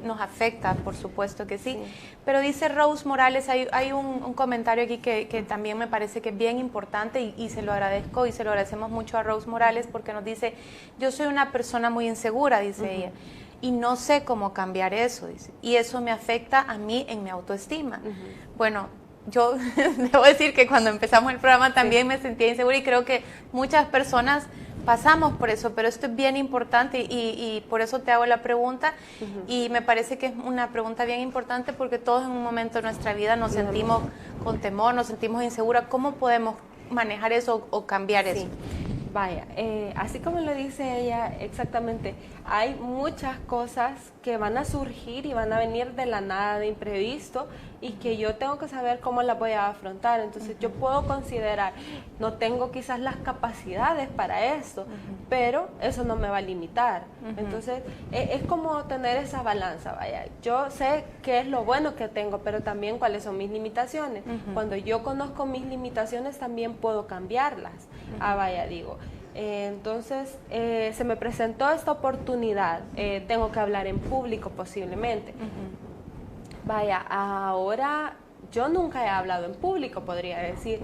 nos afecta, por supuesto que sí. Pero dice Rose Morales, hay un comentario aquí que también me parece que es bien importante y se lo agradezco y se lo agradecemos mucho a Rose Morales porque nos dice, yo soy una persona muy insegura, dice ella, y no sé cómo cambiar eso, dice, y eso me afecta a mí en mi autoestima. Bueno, yo debo decir que cuando empezamos el programa también me sentía insegura y creo que muchas personas pasamos por eso, pero esto es bien importante y por eso te hago la pregunta y me parece que es una pregunta bien importante porque todos en un momento de nuestra vida nos sentimos con temor, nos sentimos inseguras. ¿Cómo podemos manejar eso o cambiar eso? Vaya, así como lo dice ella, exactamente, hay muchas cosas que van a surgir y van a venir de la nada, de imprevisto, y que yo tengo que saber cómo las voy a afrontar. Entonces yo puedo considerar, no tengo quizás las capacidades para esto, pero eso no me va a limitar. Entonces es como tener esa balanza, vaya, yo sé qué es lo bueno que tengo, pero también cuáles son mis limitaciones. Cuando yo conozco mis limitaciones también puedo cambiarlas. Vaya, digo, entonces se me presentó esta oportunidad, tengo que hablar en público posiblemente. Vaya, ahora yo nunca he hablado en público, podría decir,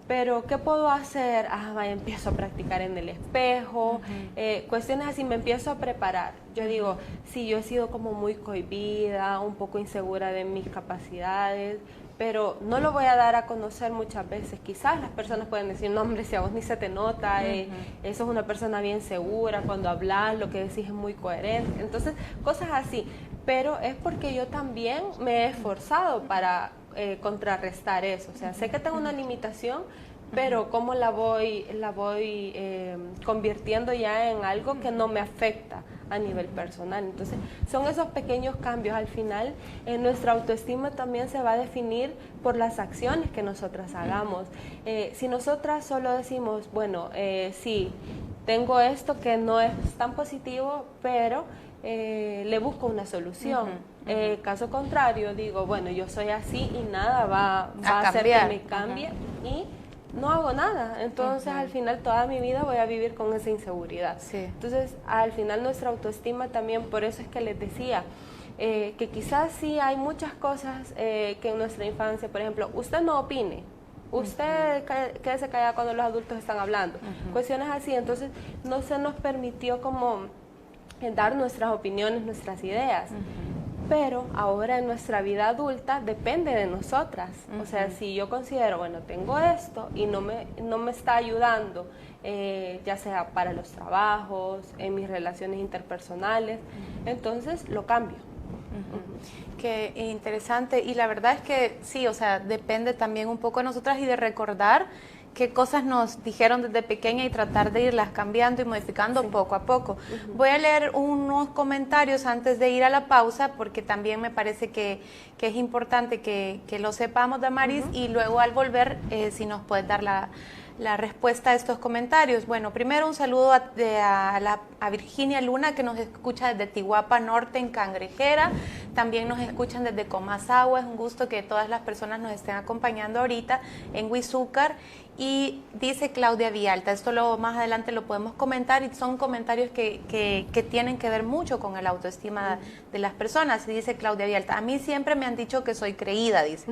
pero ¿qué puedo hacer? Vaya, empiezo a practicar en el espejo, cuestiones así, me empiezo a preparar. Yo digo, sí, yo he sido como muy cohibida, un poco insegura de mis capacidades, pero no lo voy a dar a conocer muchas veces. Quizás las personas pueden decir, no hombre, si a vos ni se te nota, eso es una persona bien segura, cuando hablas lo que decís es muy coherente. Entonces, cosas así. Pero es porque yo también me he esforzado para contrarrestar eso. O sea, sé que tengo una limitación, pero cómo la voy convirtiendo ya en algo que no me afecta a nivel personal. Entonces, son esos pequeños cambios. Al final, nuestra autoestima también se va a definir por las acciones que nosotras hagamos. Si nosotras solo decimos, bueno, sí, tengo esto que no es tan positivo, pero le busco una solución. Caso contrario, digo, bueno, yo soy así y nada va a hacer que me cambie y no hago nada. Entonces, al final, toda mi vida voy a vivir con esa inseguridad. Entonces, al final, nuestra autoestima también, por eso es que les decía, que quizás sí hay muchas cosas que en nuestra infancia, por ejemplo, usted no opine, usted quédese callada cuando los adultos están hablando, cuestiones así. Entonces, no se nos permitió como dar nuestras opiniones, nuestras ideas. Pero ahora en nuestra vida adulta depende de nosotras. O sea, si yo considero, bueno, tengo esto y no me está ayudando, ya sea para los trabajos, en mis relaciones interpersonales, entonces lo cambio. Qué interesante. Y la verdad es que sí, o sea, depende también un poco de nosotras y de recordar qué cosas nos dijeron desde pequeña y tratar de irlas cambiando y modificando poco a poco. Voy a leer unos comentarios antes de ir a la pausa, porque también me parece que es importante que lo sepamos, Damaris, y luego al volver, si nos puedes dar la respuesta a estos comentarios. Bueno, primero un saludo a Virginia Luna, que nos escucha desde Tiguapa Norte, en Cangrejera. También nos escuchan desde Comasagua. Es un gusto que todas las personas nos estén acompañando ahorita en Huizúcar. Y dice Claudia Villalta, esto más adelante lo podemos comentar, y son comentarios que tienen que ver mucho con el autoestima de las personas. Y dice Claudia Villalta, a mí siempre me han dicho que soy creída, dice,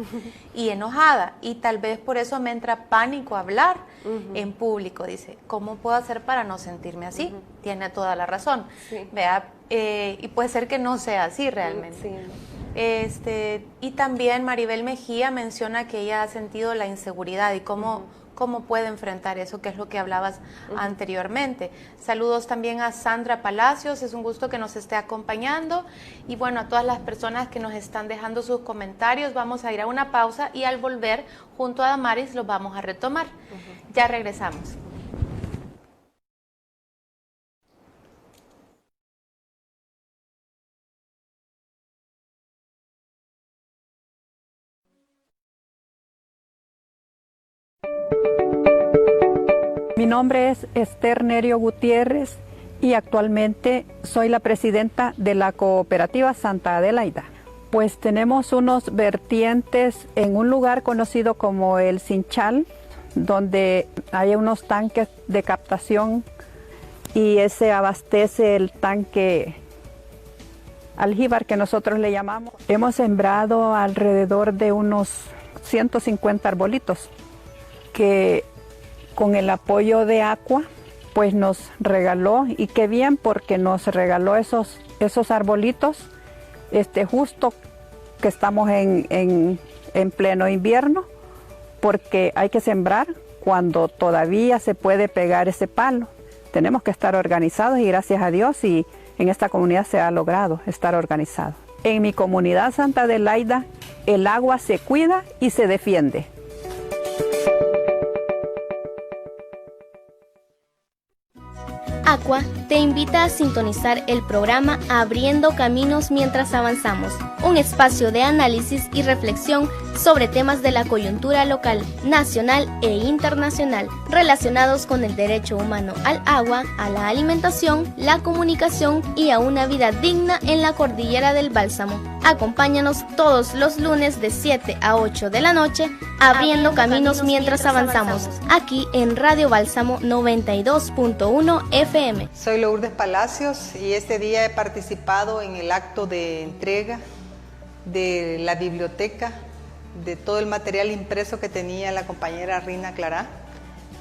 y enojada, y tal vez por eso me entra pánico hablar en público, dice. ¿Cómo puedo hacer para no sentirme así? Tiene toda la razón. Sí. Vea, y puede ser que no sea así realmente. Sí. Y también Maribel Mejía menciona que ella ha sentido la inseguridad y cómo puede enfrentar eso, que es lo que hablabas anteriormente. Saludos también a Sandra Palacios, es un gusto que nos esté acompañando, y bueno, a todas las personas que nos están dejando sus comentarios. Vamos a ir a una pausa y al volver, junto a Damaris, los vamos a retomar. Ya regresamos. Mi nombre es Esther Nerio Gutiérrez y actualmente soy la presidenta de la cooperativa Santa Adelaida. Pues tenemos unos vertientes en un lugar conocido como el Cinchal, donde hay unos tanques de captación y ese abastece el tanque aljíbar que nosotros le llamamos. Hemos sembrado alrededor de unos 150 arbolitos que con el apoyo de Aqua pues nos regaló, y qué bien porque nos regaló esos arbolitos justo que estamos en pleno invierno, porque hay que sembrar cuando todavía se puede pegar ese palo. Tenemos que estar organizados, y gracias a Dios y en esta comunidad se ha logrado estar organizado. En mi comunidad Santa Adelaida el agua se cuida y se defiende. Aqua te invita a sintonizar el programa Abriendo Caminos mientras avanzamos, un espacio de análisis y reflexión sobre temas de la coyuntura local, nacional e internacional relacionados con el derecho humano al agua, a la alimentación, la comunicación y a una vida digna en la cordillera del Bálsamo. Acompáñanos todos los lunes de 7 a 8 de la noche, abriendo caminos mientras avanzamos, aquí en Radio Bálsamo 92.1 FM. Soy Lourdes Palacios y este día he participado en el acto de entrega de la biblioteca, de todo el material impreso que tenía la compañera Rina Clará,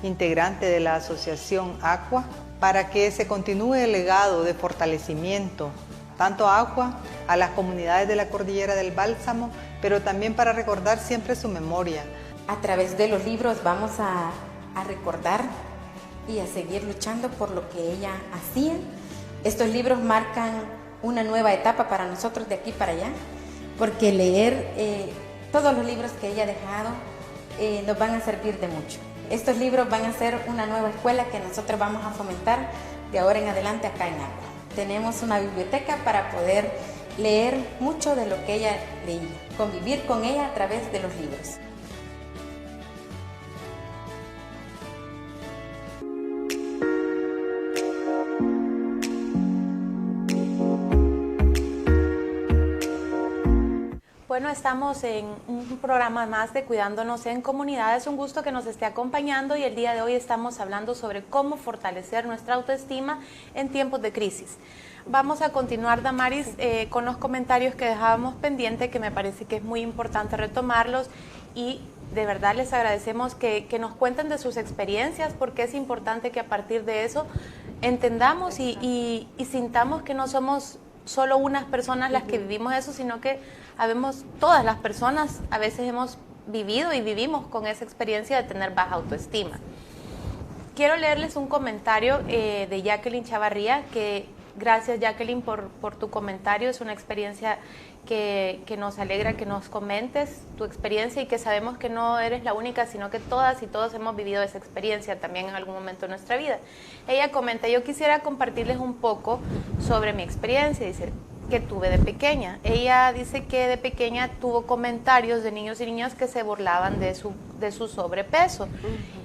integrante de la asociación Aqua, para que se continúe el legado de fortalecimiento tanto a Aqua, a las comunidades de la cordillera del Bálsamo, pero también para recordar siempre su memoria. A través de los libros vamos a recordar y a seguir luchando por lo que ella hacía. Estos libros marcan una nueva etapa para nosotros de aquí para allá, porque leer todos los libros que ella ha dejado nos van a servir de mucho. Estos libros van a ser una nueva escuela que nosotros vamos a fomentar de ahora en adelante acá en Aqua. Tenemos una biblioteca para poder leer mucho de lo que ella leía, convivir con ella a través de los libros. Bueno, estamos en un programa más de Cuidándonos en Comunidad. Es un gusto que nos esté acompañando, y el día de hoy estamos hablando sobre cómo fortalecer nuestra autoestima en tiempos de crisis. Vamos a continuar, Damaris, con los comentarios que dejábamos pendiente, que me parece que es muy importante retomarlos, y de verdad les agradecemos que nos cuenten de sus experiencias, porque es importante que a partir de eso entendamos y sintamos que no somos solo unas personas las que vivimos eso, sino que habemos todas las personas, a veces hemos vivido y vivimos con esa experiencia de tener baja autoestima. Quiero leerles un comentario de Jacqueline Chavarría, que Gracias, Jacqueline, por tu comentario. Es una experiencia que nos alegra que nos comentes tu experiencia y que sabemos que no eres la única, sino que todas y todos hemos vivido esa experiencia también en algún momento de nuestra vida. Ella comenta, yo quisiera compartirles un poco sobre mi experiencia, dice, que tuve de pequeña. Ella dice que de pequeña tuvo comentarios de niños y niñas que se burlaban de su sobrepeso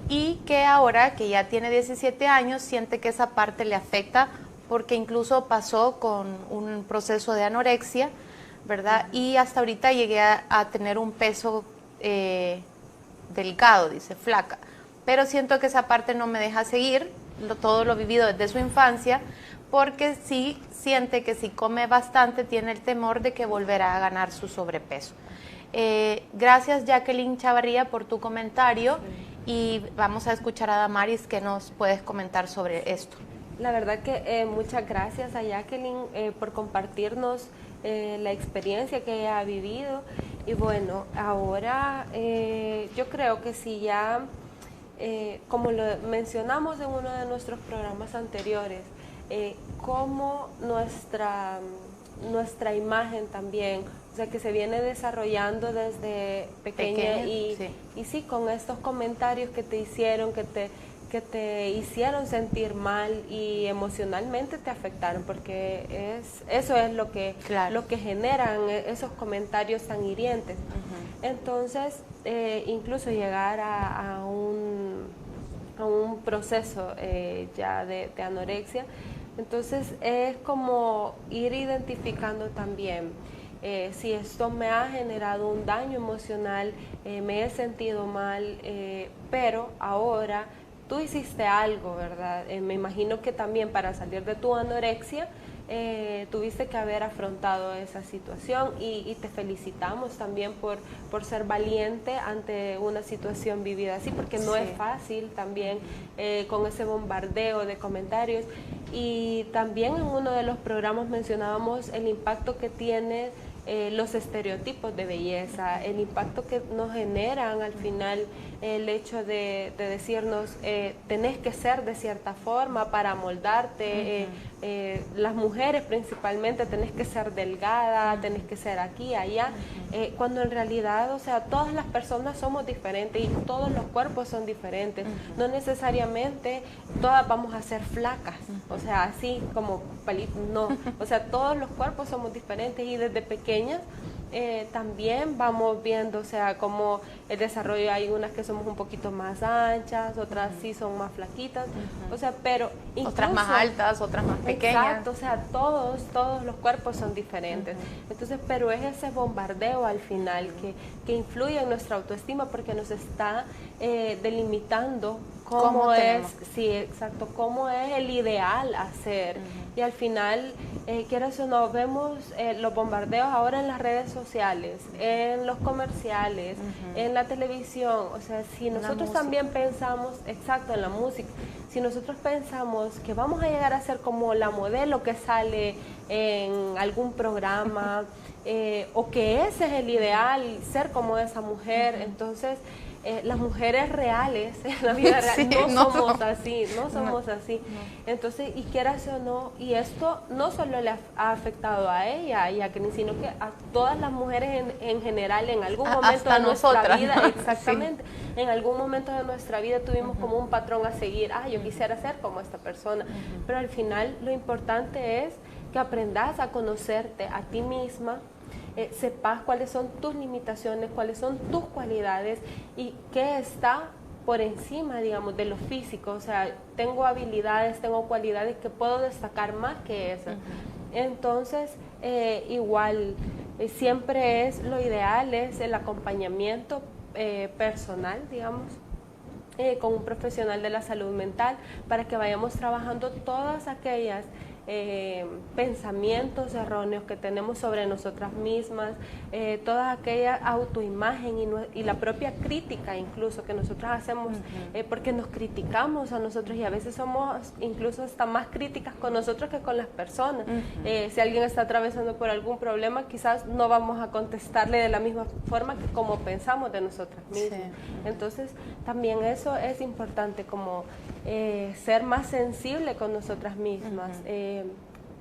y que ahora que ya tiene 17 años siente que esa parte le afecta porque incluso pasó con un proceso de anorexia, ¿verdad? Y hasta ahorita llegué a tener un peso delgado, dice, flaca. Pero siento que esa parte no me deja seguir todo lo vivido desde su infancia, porque sí siente que si come bastante tiene el temor de que volverá a ganar su sobrepeso. Gracias, Jacqueline Chavarría, por tu comentario y vamos a escuchar a Damaris que nos puedes comentar sobre esto. La verdad que muchas gracias a Jacqueline por compartirnos la experiencia que ella ha vivido y bueno, ahora yo creo que si ya, como lo mencionamos en uno de nuestros programas anteriores, cómo nuestra imagen también, o sea, que se viene desarrollando desde pequeña y sí, con estos comentarios que te hicieron, que te hicieron sentir mal y emocionalmente te afectaron, porque eso es lo que generan esos comentarios tan hirientes. Entonces, incluso llegar a un proceso ya de anorexia, entonces es como ir identificando también si esto me ha generado un daño emocional, me he sentido mal, pero ahora tú hiciste algo, ¿verdad? Me imagino que también para salir de tu anorexia tuviste que haber afrontado esa situación y te felicitamos también por ser valiente ante una situación vivida así, porque no es fácil también con ese bombardeo de comentarios. Y también en uno de los programas mencionábamos el impacto que tiene los estereotipos de belleza, el impacto que nos generan al final el hecho de decirnos tenés que ser de cierta forma para amoldarte, las mujeres principalmente tenés que ser delgada, tenés que ser aquí, allá, cuando en realidad, o sea, todas las personas somos diferentes y todos los cuerpos son diferentes, no necesariamente todas vamos a ser flacas, o sea, así como palitos, no, o sea, todos los cuerpos somos diferentes y desde pequeñas también vamos viendo, o sea, como el desarrollo, hay unas que somos un poquito más anchas, otras sí son más flaquitas, o sea, pero incluso, otras más altas, otras más pequeñas. Exacto, o sea, todos los cuerpos son diferentes. Entonces, pero es ese bombardeo al final que influye en nuestra autoestima porque nos está delimitando cómo es, cómo es el ideal a hacer. Y al final, quieras o no, vemos los bombardeos ahora en las redes sociales, en los comerciales, en la televisión. O sea, si nosotros también pensamos, en la música, si nosotros pensamos que vamos a llegar a ser como la modelo que sale en algún programa, o que ese es el ideal, ser como esa mujer, entonces las mujeres reales en la vida real no somos así. Entonces, y quieras o no, y esto no solo le ha afectado a ella, sino que a todas las mujeres en general, en algún momento de nuestra vida, exactamente, en algún momento de nuestra vida tuvimos como un patrón a seguir, yo quisiera ser como esta persona, pero al final lo importante es que aprendas a conocerte a ti misma, sepas cuáles son tus limitaciones, cuáles son tus cualidades y qué está por encima, digamos, de lo físico. O sea, tengo habilidades, tengo cualidades que puedo destacar más que esas. Entonces, igual, siempre es lo ideal, es el acompañamiento personal, digamos, con un profesional de la salud mental para que vayamos trabajando todas aquellas pensamientos erróneos que tenemos sobre nosotras mismas, toda aquella autoimagen y la propia crítica incluso que nosotros hacemos, porque nos criticamos a nosotros y a veces somos incluso hasta más críticas con nosotros que con las personas. Si alguien está atravesando por algún problema, quizás no vamos a contestarle de la misma forma que como pensamos de nosotras mismas. Entonces también eso es importante, como ser más sensible con nosotras mismas.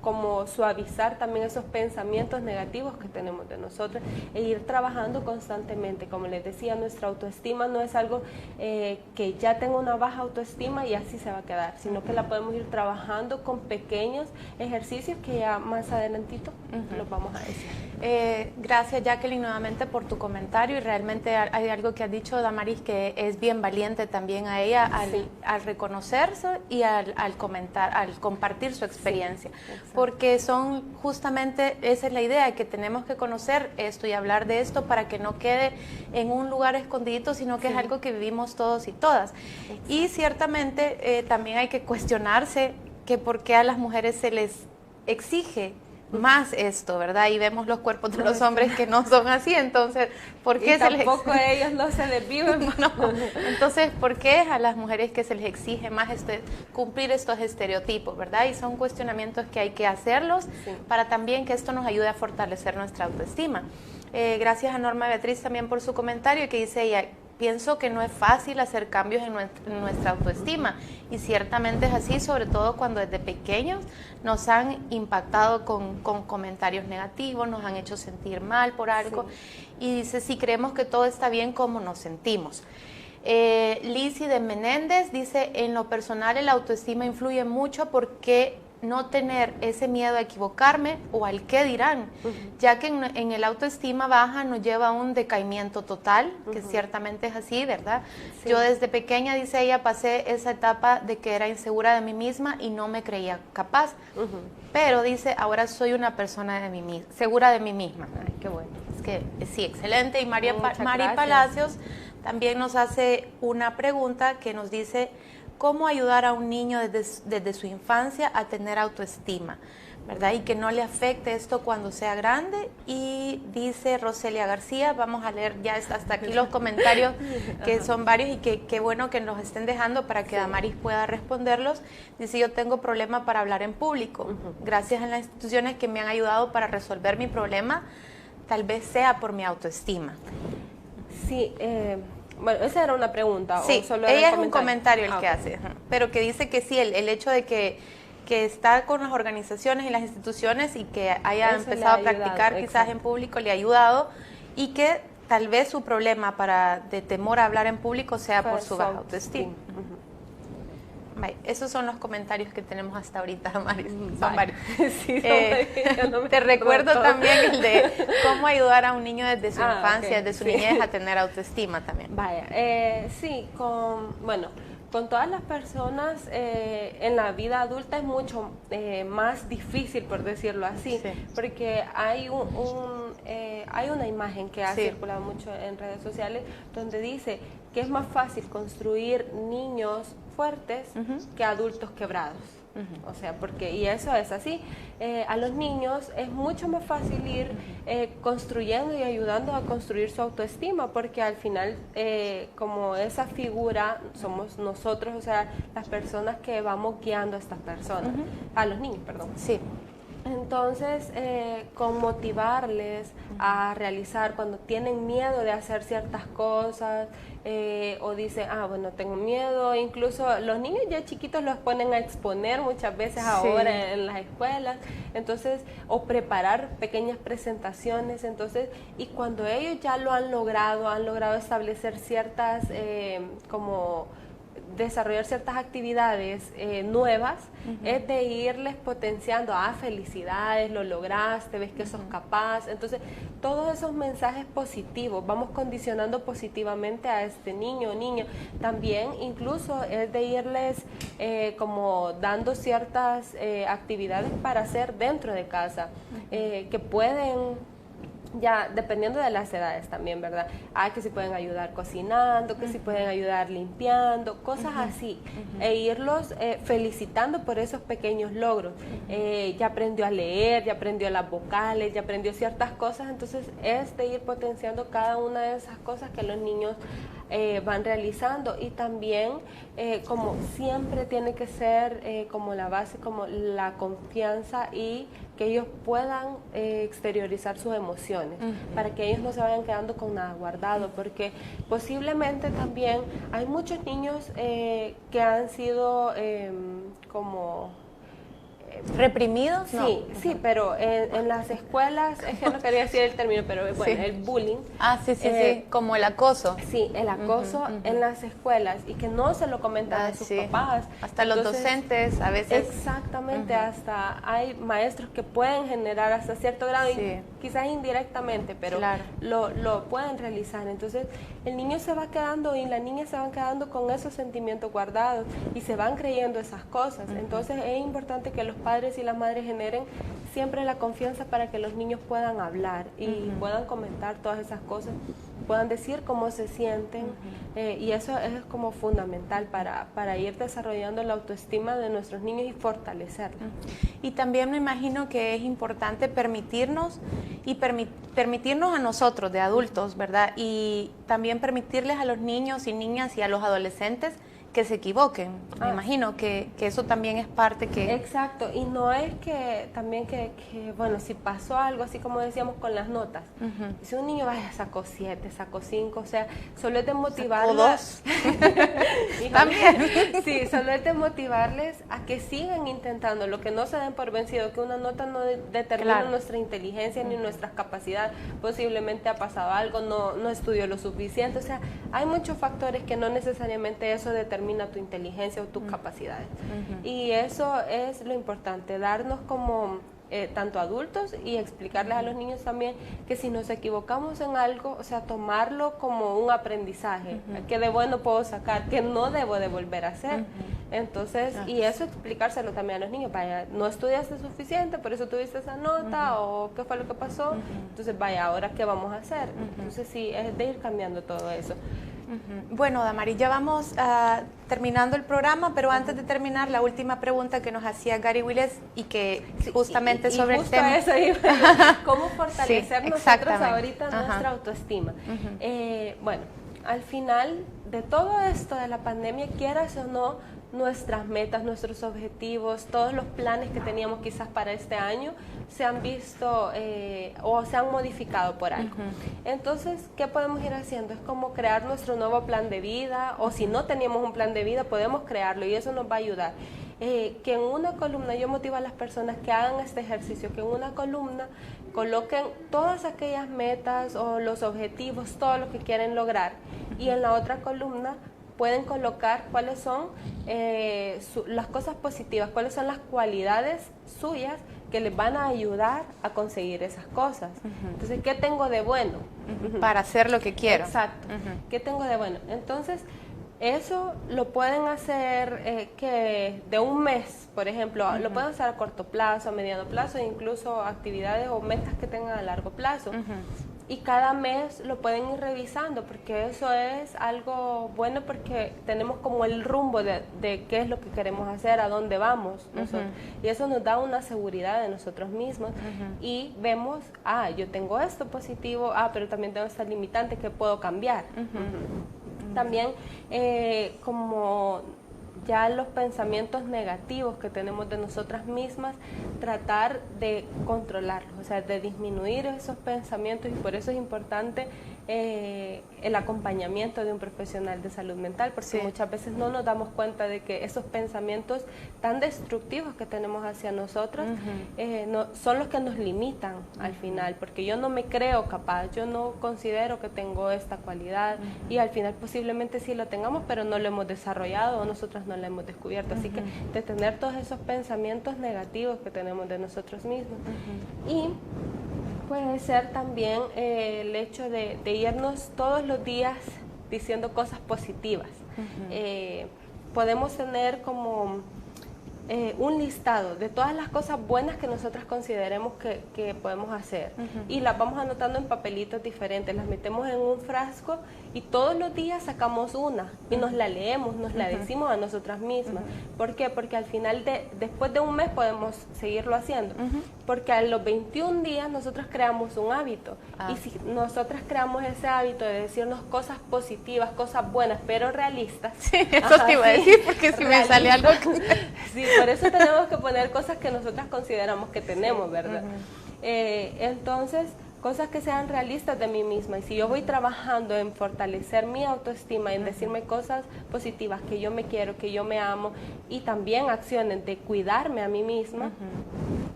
como suavizar también esos pensamientos negativos que tenemos de nosotros e ir trabajando constantemente. Como les decía, nuestra autoestima no es algo que ya tenga una baja autoestima y así se va a quedar, sino que la podemos ir trabajando con pequeños ejercicios que ya más adelantito los vamos a decir. Gracias, Jacqueline, nuevamente por tu comentario, y realmente hay algo que ha dicho Damaris que es bien valiente también a ella al reconocerse y al comentar, al compartir su experiencia. Sí, porque son justamente, esa es la idea, que tenemos que conocer esto y hablar de esto para que no quede en un lugar escondidito, sino que es algo que vivimos todos y todas. Exacto. Y ciertamente también hay que cuestionarse que por qué a las mujeres se les exige más esto, ¿verdad? Y vemos los cuerpos de los hombres que no son así, entonces, ¿por qué se les tampoco a ellos no se les vive? No. Entonces, ¿por qué a las mujeres que se les exige más cumplir estos estereotipos, ¿verdad? Y son cuestionamientos que hay que hacerlos para también que esto nos ayude a fortalecer nuestra autoestima. Gracias a Norma Beatriz también por su comentario, que dice ella: pienso que no es fácil hacer cambios en nuestra autoestima, y ciertamente es así, sobre todo cuando desde pequeños nos han impactado con comentarios negativos, nos han hecho sentir mal por algo, y dice: si creemos que todo está bien, ¿cómo nos sentimos? Lizzy de Menéndez dice: en lo personal la autoestima influye mucho porque no tener ese miedo a equivocarme o al qué dirán, ya que en el autoestima baja nos lleva a un decaimiento total, que ciertamente es así, ¿verdad? Sí. Yo desde pequeña, dice ella, pasé esa etapa de que era insegura de mí misma y no me creía capaz, pero dice, ahora soy una persona segura de mí misma. Ay, qué bueno. Es que sí, excelente. Y Mari Palacios también nos hace una pregunta que nos dice: ¿cómo ayudar a un niño desde su infancia a tener autoestima, ¿verdad? Y que no le afecte esto cuando sea grande. Y dice Roselia García, vamos a leer ya hasta aquí los comentarios, que son varios, y qué bueno que nos estén dejando para que Damaris pueda responderlos. Dice: yo tengo problema para hablar en público. Gracias a las instituciones que me han ayudado para resolver mi problema, tal vez sea por mi autoestima. Sí, bueno, esa era una pregunta. Sí, ¿o solo ella es un comentario el que hace, pero que dice que sí, el hecho de que está con las organizaciones y las instituciones y que haya empezado a practicar quizás en público le ha ayudado, y que tal vez su problema de temor a hablar en público sea por su baja autoestima. Esos son los comentarios que tenemos hasta ahorita, Maris. Son varios. Sí, te recuerdo también el de cómo ayudar a un niño desde su infancia, desde su niñez, a tener autoestima también. Vaya, sí, con todas las personas en la vida adulta es mucho más difícil, por decirlo así, porque hay hay una imagen que ha circulado mucho en redes sociales donde dice que es más fácil construir niños fuertes que adultos quebrados. O sea, y eso es así. A los niños es mucho más fácil ir construyendo y ayudando a construir su autoestima, porque al final, como esa figura, somos nosotros, o sea, las personas que vamos guiando a estas personas, a los niños, perdón. Sí. Entonces, con motivarles a realizar cuando tienen miedo de hacer ciertas cosas, o dicen, bueno, tengo miedo, incluso los niños ya chiquitos los ponen a exponer muchas veces ahora en las escuelas, entonces, o preparar pequeñas presentaciones, entonces, y cuando ellos ya lo han logrado establecer ciertas, desarrollar ciertas actividades nuevas, es de irles potenciando: felicidades, lo lograste, ves que sos capaz. Entonces, todos esos mensajes positivos, vamos condicionando positivamente a este niño o niña. También, incluso, es de irles como dando ciertas actividades para hacer dentro de casa, que pueden, ya dependiendo de las edades también, ¿verdad? Que si pueden ayudar cocinando, que si pueden ayudar limpiando, cosas así, e irlos felicitando por esos pequeños logros. Ya aprendió a leer, ya aprendió las vocales, ya aprendió ciertas cosas, entonces es de ir potenciando cada una de esas cosas que los niños van realizando. Y también, como siempre tiene que ser como la base, como la confianza, y que ellos puedan exteriorizar sus emociones, para que ellos no se vayan quedando con nada guardado, porque posiblemente también hay muchos niños que han sido ¿Reprimidos? Sí, No. sí, pero en las escuelas, es que no quería decir el término, pero bueno, Sí. el bullying. Sí, como el acoso. Sí, el acoso en las escuelas y que no se lo comentan a sus papás. Hasta los Entonces, docentes a veces. Exactamente, hasta hay maestros que pueden generar hasta cierto grado, Sí. y quizás indirectamente, pero Claro. lo pueden realizar. Entonces el niño se va quedando y la niña se van quedando con esos sentimientos guardados y se van creyendo esas cosas. Entonces es importante que los padres y las madres generen siempre la confianza para que los niños puedan hablar y puedan comentar todas esas cosas, puedan decir cómo se sienten, y eso es como fundamental para ir desarrollando la autoestima de nuestros niños y fortalecerla. Y también me imagino que es importante permitirnos y permitirnos a nosotros de adultos, ¿verdad? Y también permitirles a los niños y niñas y a los adolescentes que se equivoquen. Me imagino que eso también es parte que... Exacto, y no es que también que bueno, si pasó algo así como decíamos con las notas, si un niño vaya, sacó 7, sacó 5, o sea, solo es de motivarlos. También. Sí, solo es de motivarles a que sigan intentando, lo que no se den por vencido, que una nota no determina nuestra inteligencia ni nuestras capacidades, posiblemente ha pasado algo, no estudió lo suficiente, o sea, hay muchos factores que no necesariamente eso determina tu inteligencia o tus capacidades. Y eso es lo importante, darnos como tanto adultos y explicarles a los niños también que si nos equivocamos en algo, o sea, tomarlo como un aprendizaje, que de bueno puedo sacar, que no debo de volver a hacer. Entonces, y eso explicárselo también a los niños, vaya, no estudiaste suficiente, por eso tuviste esa nota, o qué fue lo que pasó, entonces vaya, ahora qué vamos a hacer. Entonces sí, es de ir cambiando todo eso. Bueno, Damaris, ya vamos terminando el programa, pero antes de terminar, la última pregunta que nos hacía Gary Willis y que justamente sobre justo el tema. Eso cómo fortalecer nosotros ahorita nuestra autoestima. Bueno, al final de todo esto de la pandemia, quieras o no, nuestras metas, nuestros objetivos, todos los planes que teníamos quizás para este año se han visto o se han modificado por algo. Entonces, ¿qué podemos ir haciendo? Es como crear nuestro nuevo plan de vida, o si no teníamos un plan de vida, podemos crearlo y eso nos va a ayudar. Que en una columna, yo motivo a las personas que hagan este ejercicio, que en una columna coloquen todas aquellas metas o los objetivos, todo lo que quieren lograr, y en la otra columna pueden colocar cuáles son las cosas positivas, cuáles son las cualidades suyas que les van a ayudar a conseguir esas cosas. Entonces, ¿qué tengo de bueno? Para hacer lo que quiero. Exacto. ¿Qué tengo de bueno? Entonces, eso lo pueden hacer que de un mes, por ejemplo, lo pueden hacer a corto plazo, a mediano plazo, e incluso actividades o metas que tengan a largo plazo. Y cada mes lo pueden ir revisando, porque eso es algo bueno, porque tenemos como el rumbo de qué es lo que queremos hacer, a dónde vamos nosotros. Y eso nos da una seguridad de nosotros mismos. Y vemos, yo tengo esto positivo, pero también tengo esta limitante que puedo cambiar. También como ya los pensamientos negativos que tenemos de nosotras mismas, tratar de controlarlos, o sea, de disminuir esos pensamientos, y por eso es importante el acompañamiento de un profesional de salud mental, porque muchas veces no nos damos cuenta de que esos pensamientos tan destructivos que tenemos hacia nosotros son los que nos limitan al final, porque yo no me creo capaz, yo no considero que tengo esta cualidad, y al final posiblemente sí lo tengamos, pero no lo hemos desarrollado o nosotras no lo hemos descubierto. Así que detener todos esos pensamientos negativos que tenemos de nosotros mismos. Y puede ser también el hecho de irnos todos los días diciendo cosas positivas. Podemos tener como un listado de todas las cosas buenas que nosotras consideremos que podemos hacer, y las vamos anotando en papelitos diferentes, las metemos en un frasco y todos los días sacamos una y nos la leemos, nos la decimos a nosotras mismas. ¿Por qué? Porque al final, después de un mes podemos seguirlo haciendo, porque a los 21 días nosotros creamos un hábito, y si nosotras creamos ese hábito de decirnos cosas positivas, cosas buenas, pero realistas. Eso te iba a decir, porque si me sale algo... Sí, por eso tenemos que poner cosas que nosotras consideramos que tenemos, ¿verdad? Entonces, cosas que sean realistas de mí misma. Y si yo voy trabajando en fortalecer mi autoestima, en decirme cosas positivas, que yo me quiero, que yo me amo, y también acciones de cuidarme a mí misma,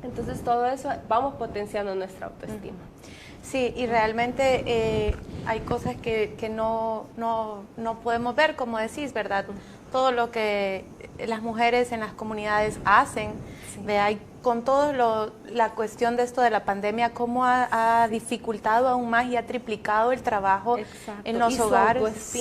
entonces todo eso vamos potenciando nuestra autoestima. Sí, y realmente hay cosas que no podemos ver, como decís, ¿verdad? Todo lo que las mujeres en las comunidades hacen, y con todo la cuestión de esto de la pandemia, cómo ha dificultado aún más y ha triplicado el trabajo en los hogares.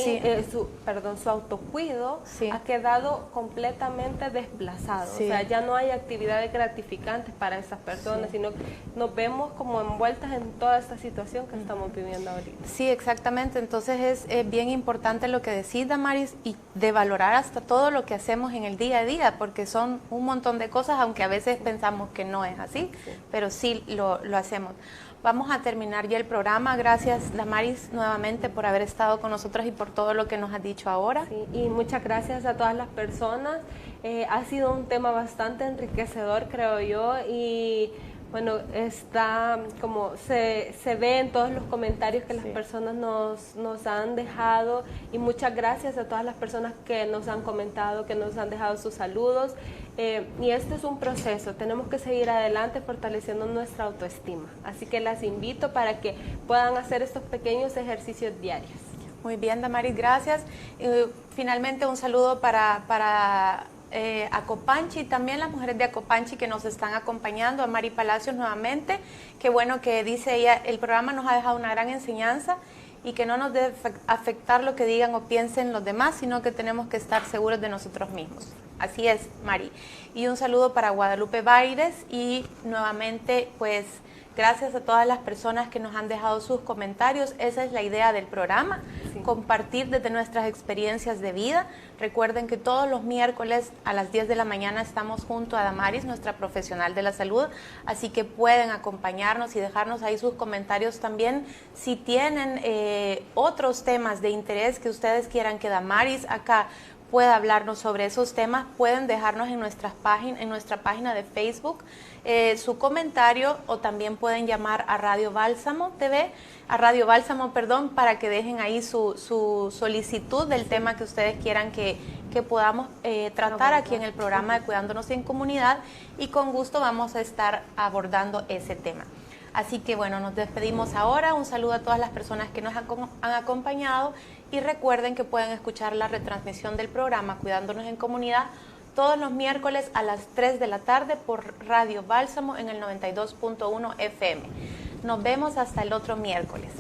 Su autocuido ha quedado completamente desplazado. O sea, ya no hay actividades gratificantes para esas personas, sino que nos vemos como envueltas en toda esta situación que estamos viviendo ahorita. Sí, exactamente. Entonces es bien importante lo que decís, Damaris, y de valorar hasta todo lo que hacemos en el día a día, porque son un montón de cosas, aunque a veces pensamos que no es así, pero sí lo hacemos. Vamos a terminar ya el programa. Gracias, Damaris, nuevamente por haber estado con nosotros y por todo lo que nos has dicho ahora. Sí, y muchas gracias a todas las personas. Ha sido un tema bastante enriquecedor, creo yo, y bueno, está como se ve en todos los comentarios que las personas nos han dejado, y muchas gracias a todas las personas que nos han comentado, que nos han dejado sus saludos. Y este es un proceso, tenemos que seguir adelante fortaleciendo nuestra autoestima. Así que las invito para que puedan hacer estos pequeños ejercicios diarios. Muy bien, Damaris, gracias. Finalmente un saludo para Acopanchi, también las mujeres de Acopanchi que nos están acompañando, a Mari Palacios nuevamente. Qué bueno que dice ella, el programa nos ha dejado una gran enseñanza y que no nos debe afectar lo que digan o piensen los demás, sino que tenemos que estar seguros de nosotros mismos. Así es, Mari. Y un saludo para Guadalupe Baires, y nuevamente, pues, gracias a todas las personas que nos han dejado sus comentarios. Esa es la idea del programa, compartir desde nuestras experiencias de vida. Recuerden que todos los miércoles a las 10 de la mañana estamos junto a Damaris, nuestra profesional de la salud, así que pueden acompañarnos y dejarnos ahí sus comentarios también. Si tienen otros temas de interés que ustedes quieran que Damaris acá pueda hablarnos sobre esos temas, pueden dejarnos en nuestra página de Facebook su comentario, o también pueden llamar a Radio Bálsamo TV, para que dejen ahí su solicitud del tema que ustedes quieran que podamos tratar aquí en el programa de Cuidándonos en Comunidad, y con gusto vamos a estar abordando ese tema. Así que bueno, nos despedimos ahora. Un saludo a todas las personas que nos han acompañado, y recuerden que pueden escuchar la retransmisión del programa Cuidándonos en Comunidad todos los miércoles a las 3 de la tarde por Radio Bálsamo en el 92.1 FM. Nos vemos hasta el otro miércoles.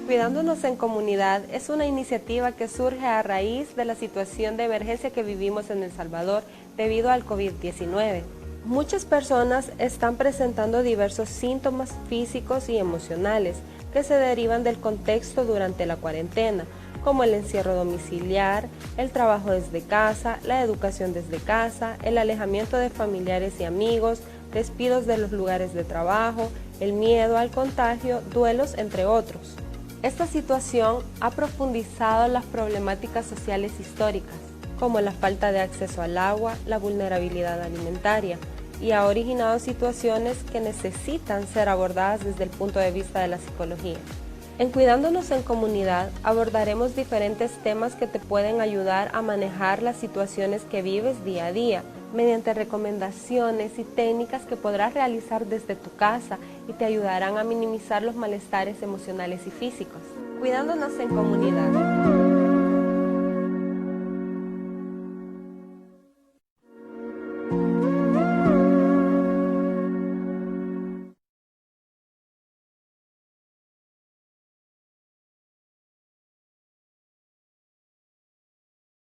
Cuidándonos en Comunidad es una iniciativa que surge a raíz de la situación de emergencia que vivimos en El Salvador debido al COVID-19. Muchas personas están presentando diversos síntomas físicos y emocionales que se derivan del contexto durante la cuarentena, como el encierro domiciliar, el trabajo desde casa, la educación desde casa, el alejamiento de familiares y amigos, despidos de los lugares de trabajo, el miedo al contagio, duelos, entre otros. Esta situación ha profundizado las problemáticas sociales históricas, como la falta de acceso al agua, la vulnerabilidad alimentaria, y ha originado situaciones que necesitan ser abordadas desde el punto de vista de la psicología. En Cuidándonos en Comunidad abordaremos diferentes temas que te pueden ayudar a manejar las situaciones que vives día a día, mediante recomendaciones y técnicas que podrás realizar desde tu casa y te ayudarán a minimizar los malestares emocionales y físicos. Cuidándonos en Comunidad.